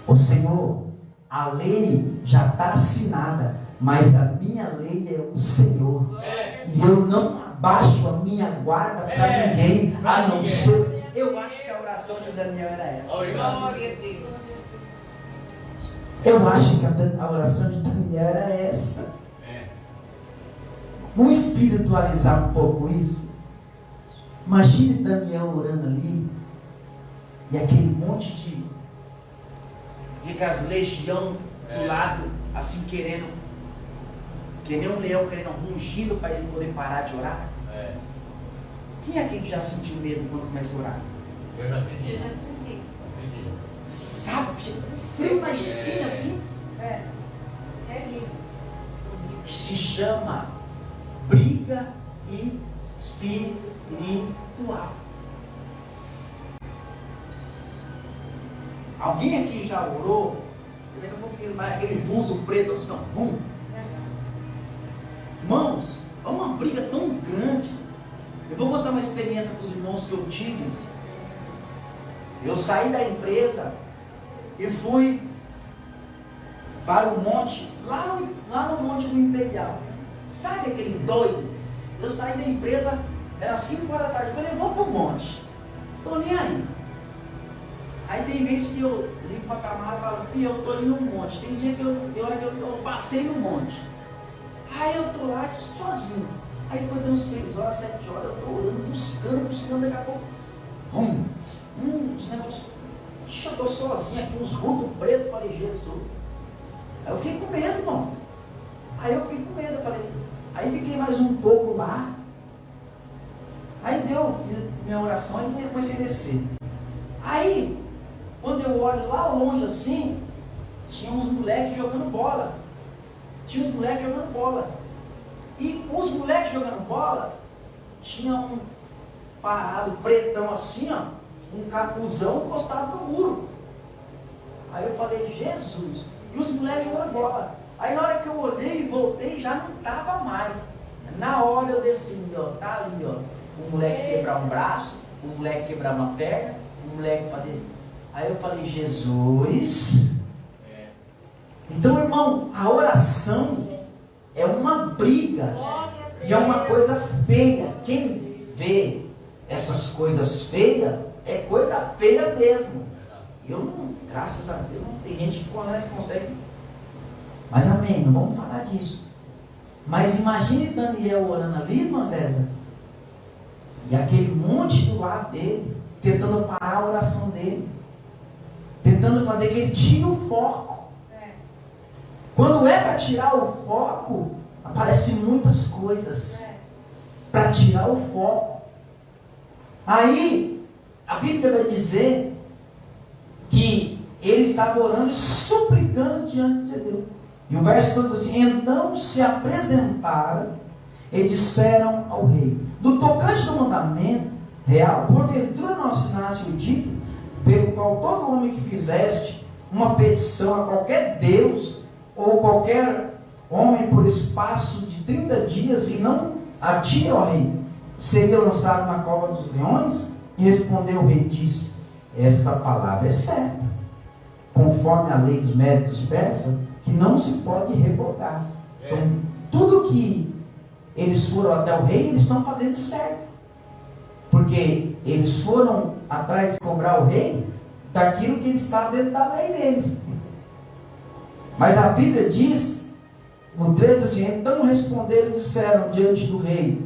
Ô Senhor, a lei já está assinada, mas a minha lei é o Senhor. E eu não abaixo a minha guarda para ninguém, a não ser. Eu acho que a oração de Daniel era essa. Obrigado. Glória a Deus. Eu acho que a oração de Daniel era essa. Vamos espiritualizar um pouco isso. Imagine Daniel orando ali, e aquele monte de aquelas legião do lado, assim querendo, que nem um leão querendo, rugindo para ele poder parar de orar. Quem é quem já sentiu medo quando começa a orar? Eu já pedi. Eu já senti. Sabe, frio na espinha assim. É lindo. Se chama briga espiritual. Alguém aqui já orou? Daqui a pouco ele vai aquele vulto preto assim, ó, vum. Irmãos, é uma briga tão grande. Eu vou contar uma experiência para os irmãos que eu tive. Eu saí da empresa e fui para o monte, lá no Monte do Imperial. Sabe aquele doido? Eu saí da empresa, era 5 horas da tarde. Eu falei: vou para o monte. Estou nem aí. Aí tem vezes que eu ligo para a Camara e falo: filho, eu estou indo no monte. Tem dia que eu passei no monte. Aí eu estou lá sozinho. Aí foi dando 6 horas, 7 horas, eu estou orando, buscando, daqui a pouco. Os negócios. Eu estou sozinho aqui, uns vultos pretos. Falei: Jesus. Aí eu fiquei com medo, irmão. Eu falei. Aí fiquei mais um pouco lá. Aí fiz minha oração e comecei a descer. Aí, quando eu olho lá longe assim, tinha uns moleques jogando bola. E os moleques jogando bola, tinha um parado pretão assim, ó, um capuzão encostado no muro. Aí eu falei: Jesus. E os moleques jogando bola. Aí na hora que eu olhei e voltei, já não estava mais. Na hora eu desci, ó, tá ali, ó, o moleque quebrar um braço, o moleque quebrar uma perna, o moleque fazer. Aí eu falei: Jesus. Então, irmão, a oração é uma briga e é uma coisa feia. Quem vê essas coisas feias, é coisa feia mesmo. Eu não, graças a Deus, não tem gente que consegue. Mas amém, não vamos falar disso. Mas imagine Daniel orando ali, irmã Zéza, e aquele monte do lado dele, tentando parar a oração dele, tentando fazer que ele tire o foco. Quando é para tirar o foco, aparecem muitas coisas para tirar o foco. Aí a Bíblia vai dizer que ele estava orando e suplicando diante de Deus. E o verso todo assim: então se apresentaram e disseram ao rei: do tocante do mandamento real, porventura não assinaste o dito, pelo qual todo homem que fizeste uma petição a qualquer Deus, ou qualquer homem por espaço de 30 dias, e não a ti, ó rei, seria lançado na cova dos leões? E respondeu o rei, disse: esta palavra é certa, conforme a lei dos méritos persas, que não se pode revogar. Então, tudo que eles foram até o rei, eles estão fazendo certo, porque eles foram atrás de cobrar o rei daquilo que está dentro da lei deles. Mas a Bíblia diz, no 13 assim: então responderam e disseram diante do rei: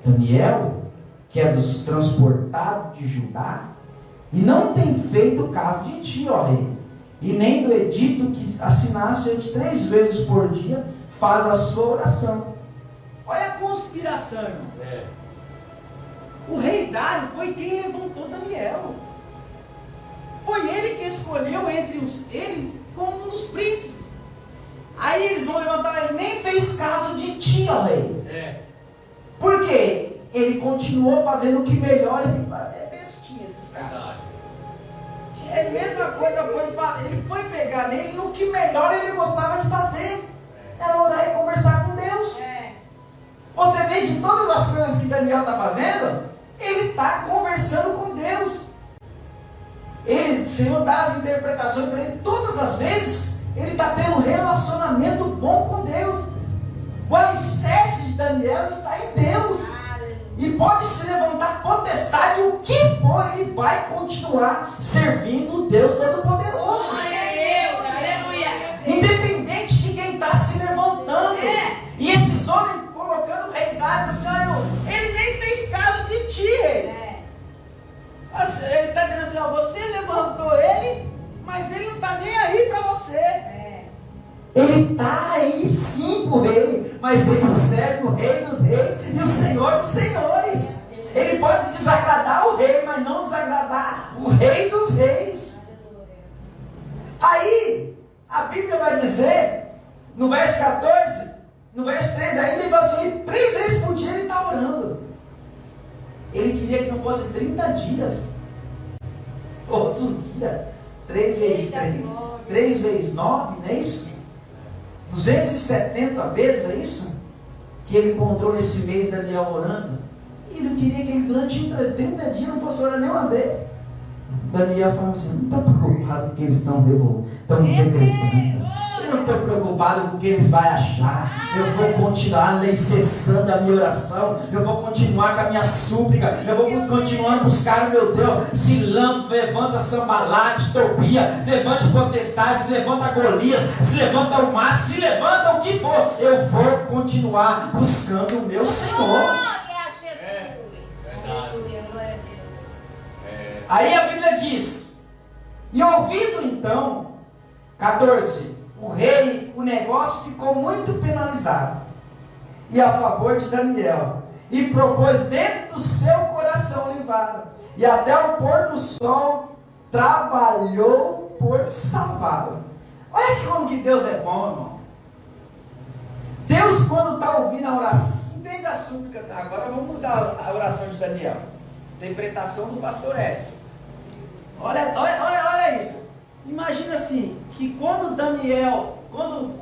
Daniel, que é dos transportados de Judá, e não tem feito caso de ti, ó rei, e nem do edito que assinaste antes 3 vezes por dia, faz a sua oração. Olha a conspiração, irmão. O rei Dário foi quem levantou Daniel. Foi ele que escolheu ele como um dos príncipes. Aí eles vão levantar, ele nem fez caso de ti, ó rei. Por quê? Ele continuou fazendo o que melhor ele faz. É bestinha esses caras. É a mesma coisa, ele foi pegar nele no que melhor ele gostava de fazer. Era orar e conversar com Deus. Você vê de todas as coisas que Daniel está fazendo, ele está conversando com Deus. O Senhor dá as interpretações para ele todas as vezes. Ele está tendo um relacionamento bom com Deus. O alicerce de Daniel está em Deus. E pode se levantar potestade, o que for, ele vai continuar servindo o Deus Todo-Poderoso. Independente de quem está se levantando. E esses homens colocando o rei Dário assim, ele nem fez caso de ti. Ele está dizendo assim, você levantou ele, mas ele não está nem aí para você. Ele está aí sim por ele, mas ele serve o Rei dos Reis e o Senhor dos Senhores. Ele pode desagradar o rei, mas não desagradar o Rei dos Reis. Aí, a Bíblia vai dizer, no verso 14, no verso 13 ainda, ele vai assim, 3 vezes por dia ele está orando. Ele queria que não fosse 30 dias. Todos os dias. 3 vezes 3. 3 vezes 9, não é isso? 270 vezes, é isso? Que ele encontrou nesse mês Daniel orando. E ele queria que ele durante 30 dias não fosse orar nenhuma vez. Daniel falou assim, não estou preocupado com que eles estão revoltando. Eu não estou preocupado com o que eles vão achar. Eu vou continuar cessando a minha oração. Eu vou continuar com a minha súplica. Eu vou continuar a buscar o meu Deus. Se levanta Sambalate, Tobia, se levanta potestade, se levanta Golias, se levanta o mar, se levanta o que for. Eu vou continuar buscando o meu Senhor. Aí a Bíblia diz, e ouvindo então, 14, o negócio ficou muito penalizado, e a favor de Daniel, e propôs dentro do seu coração livrar, e até o pôr do sol trabalhou por salvá-lo. Olha como que Deus é bom, irmão. Deus, quando está ouvindo a oração, entende a súplica, tá? Agora vamos mudar a oração de Daniel, interpretação do pastor Edson. Olha isso. Imagina assim, que quando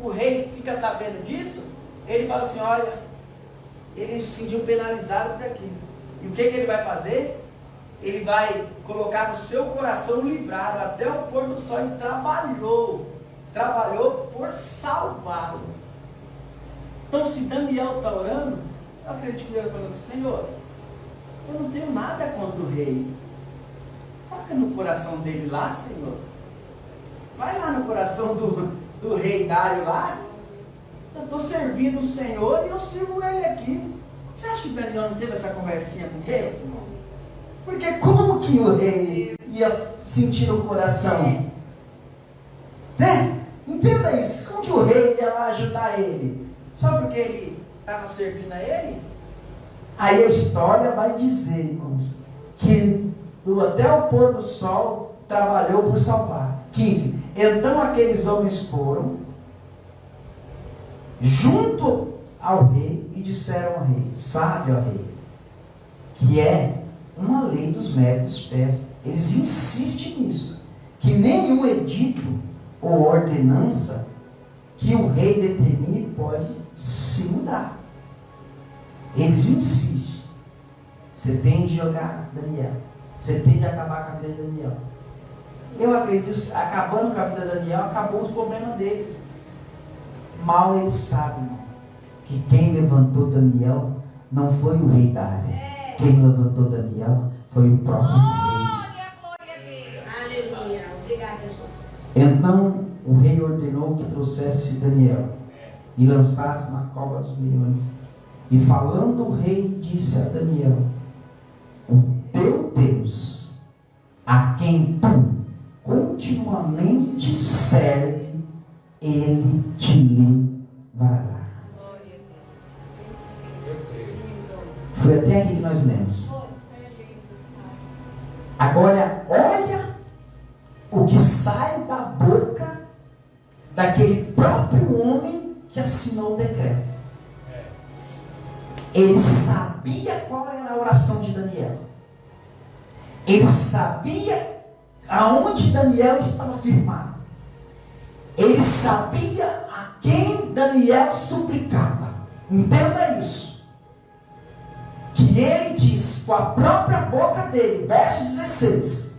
o rei fica sabendo disso, ele fala assim, olha, ele se sentiu penalizado por aquilo. E o que ele vai fazer? Ele vai colocar no seu coração livrado até o pôr do sol e trabalhou por salvá-lo. Então, se Daniel está orando, eu acredito que ele falou assim, Senhor, eu não tenho nada contra o rei. Toca no coração dele lá, Senhor. Vai lá no coração do rei Dário lá. Eu estou servindo o Senhor e eu sirvo ele aqui. Você acha que Daniel não teve essa conversinha com Deus, irmão? Porque como que o rei ia sentir no coração? Né? Entenda isso. Como que o rei ia lá ajudar ele? Só porque ele estava servindo a ele? Aí a história vai dizer, irmãos, que até o pôr do sol trabalhou por salvar. 15. Então aqueles homens foram junto ao rei e disseram ao rei, sabe, ó rei, que é uma lei dos médios persas. Eles insistem nisso, que nenhum edito ou ordenança que o rei determine pode se mudar. Eles insistem. Você tem de jogar Daniel. Você tem de acabar com a vida de Daniel. Eu acredito, acabando com a vida de Daniel, acabou os problemas deles. Mal eles sabem, irmão, que quem levantou Daniel não foi o rei Dário. Quem levantou Daniel foi o próprio rei. Aleluia. Obrigada, Jesus. Então o rei ordenou que trouxesse Daniel e lançasse na cova dos leões. E falando o rei disse a Daniel, o teu Deus a quem tu continuamente serve, ele te livrará. Foi até aqui que nós lemos. Agora, olha o que sai da boca daquele próprio homem que assinou o decreto. Ele sabia qual era a oração de Daniel. Ele sabia aonde Daniel estava firmado. Ele sabia a quem Daniel suplicava. Entenda isso. Que ele diz com a própria boca dele, verso 16.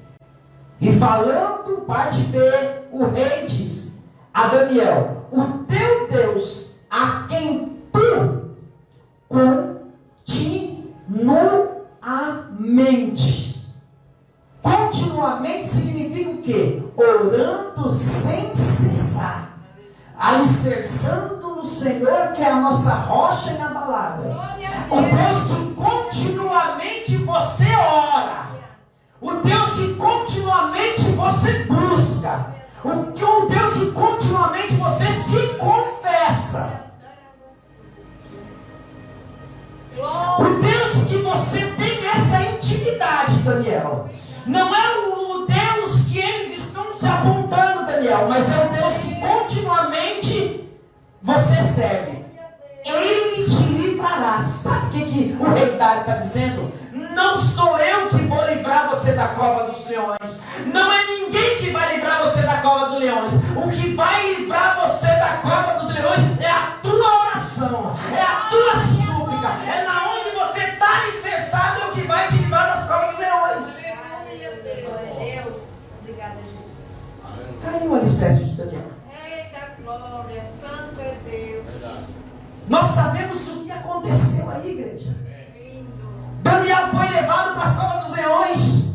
E falando, parte B, o rei diz a Daniel: o teu Deus, a quem tu continuamente significa o quê? Orando sem cessar, alicerçando no Senhor, que é a nossa rocha inabalável. O Deus que continuamente você ora, o Deus que continuamente você busca, o Deus que continuamente você se confessa, o Deus que você tem essa intimidade, Daniel. Não é o Deus que eles estão se apontando, Daniel, mas é o Deus que continuamente você serve. Ele te livrará. Sabe o que o rei Dário está dizendo? Não sou eu que vou livrar você da cova dos leões. Não é ninguém que vai livrar você da cova dos leões. O que vai livrar você da cova dos leões é a tua oração, é a tua súplica, é na onde você está alicerçado, é o que vai te livrar das covas dos leões. Deus, obrigada, Jesus. Está aí o alicerce de Daniel. Eita glória, santo é Deus. Nós sabemos o que aconteceu aí, igreja. Daniel foi levado para as covas dos leões.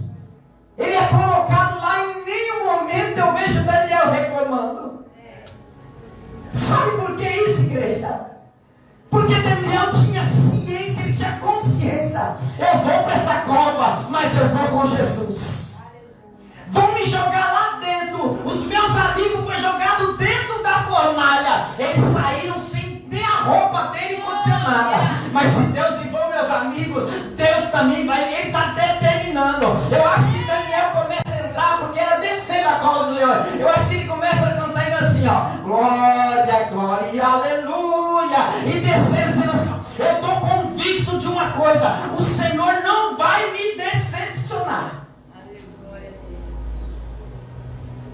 Ele é colocado lá, em nenhum momento eu vejo Daniel reclamando. Sabe por que isso, igreja? Porque Daniel tinha ciência, ele tinha consciência. Eu vou para essa cova, mas eu vou com Jesus. Vão me jogar lá dentro. Os meus amigos foram jogados dentro da fornalha. Eles saíram sem ter a roupa dele, não aconteceu nada. Mas se Deus livrou meus amigos, Deus também vai. Ele está determinando. Eu acho que Daniel começa a entrar, porque era descer a cova dos leões. Eu acho que ele começa a cantar assim, ó: glória, glória e aleluia. E descer dizendo assim, ó: eu estou convicto de uma coisa: o Senhor não vai me decepcionar.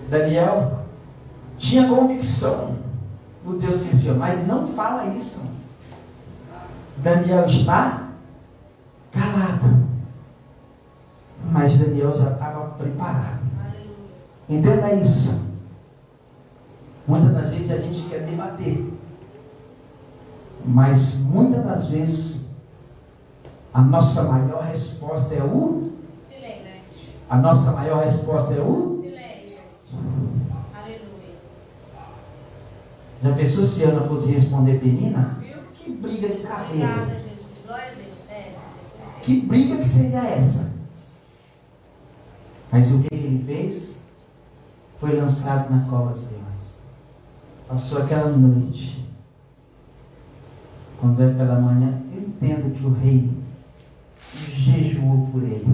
Daniel tinha convicção no Deus que Senhor, mas não fala isso. Daniel está calado, mas Daniel já estava preparado. Entenda isso. Muitas das vezes a gente quer debater, mas muitas das vezes a nossa maior resposta é o silêncio. A nossa maior resposta é o Aleluia. Já pensou se Ana fosse responder Penina? Que briga de cabelo. Obrigada, Jesus. Glória a Deus. Que briga que seria essa? Mas o que ele fez? Foi lançado na cova dos leões. Passou aquela noite. Quando veio pela manhã, eu entendo que o rei jejuou por ele.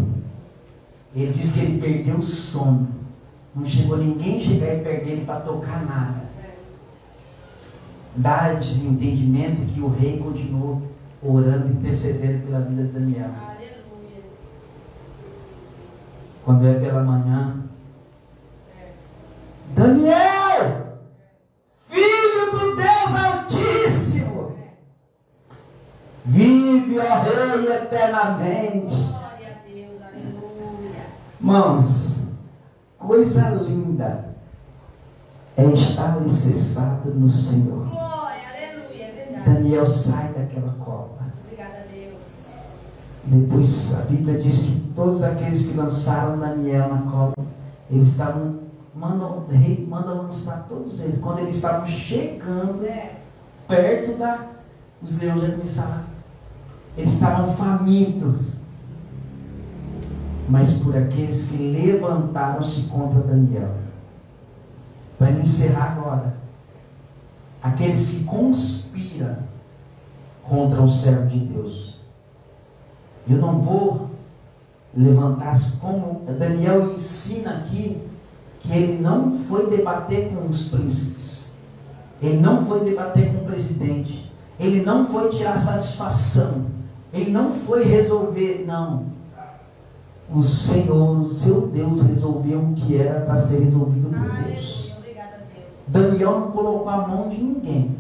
Ele disse que ele perdeu o sono. Não chegou ninguém chegar e perder ele para tocar nada. Dá esse entendimento que o rei continuou orando, intercedendo pela vida de Daniel. Aleluia. Quando veio pela manhã, Daniel, filho do Deus Altíssimo, vive, ó Rei, eternamente. Glória a Deus. Aleluia. Irmãos, coisa linda é estar alicerçado no Senhor. Glória, aleluia, é verdade. Daniel sai daquela cova. Obrigada a Deus. Depois a Bíblia diz que todos aqueles que lançaram Daniel na cova, eles estavam, o rei manda lançar todos eles. Quando eles estavam chegando perto os leões já começaram. Eles estavam famintos. mas por aqueles que levantaram-se contra Daniel. Para encerrar agora, aqueles que conspiram contra o servo de Deus. Eu não vou levantar, como Daniel ensina aqui, que ele não foi debater com os príncipes, ele não foi debater com o presidente, ele não foi tirar satisfação, ele não foi resolver, não. O Senhor, o seu Deus, resolveu o que era para ser resolvido por Deus. Daniel não colocou a mão de ninguém.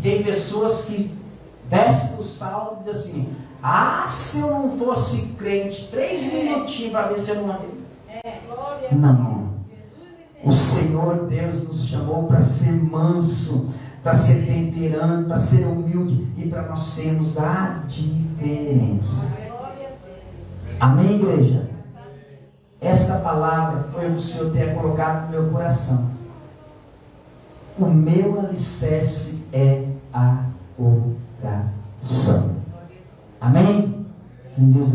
Tem pessoas que descem do salto e dizem assim: ah, se eu não fosse crente, 3 minutinhos para ver se eu não... Não. O Senhor Deus nos chamou para ser manso, para ser temperante, para ser humilde e para nós sermos a diferença. Amém, igreja? Esta palavra foi o que o Senhor tenha colocado no meu coração. O meu alicerce é a oração. Amém? Que Deus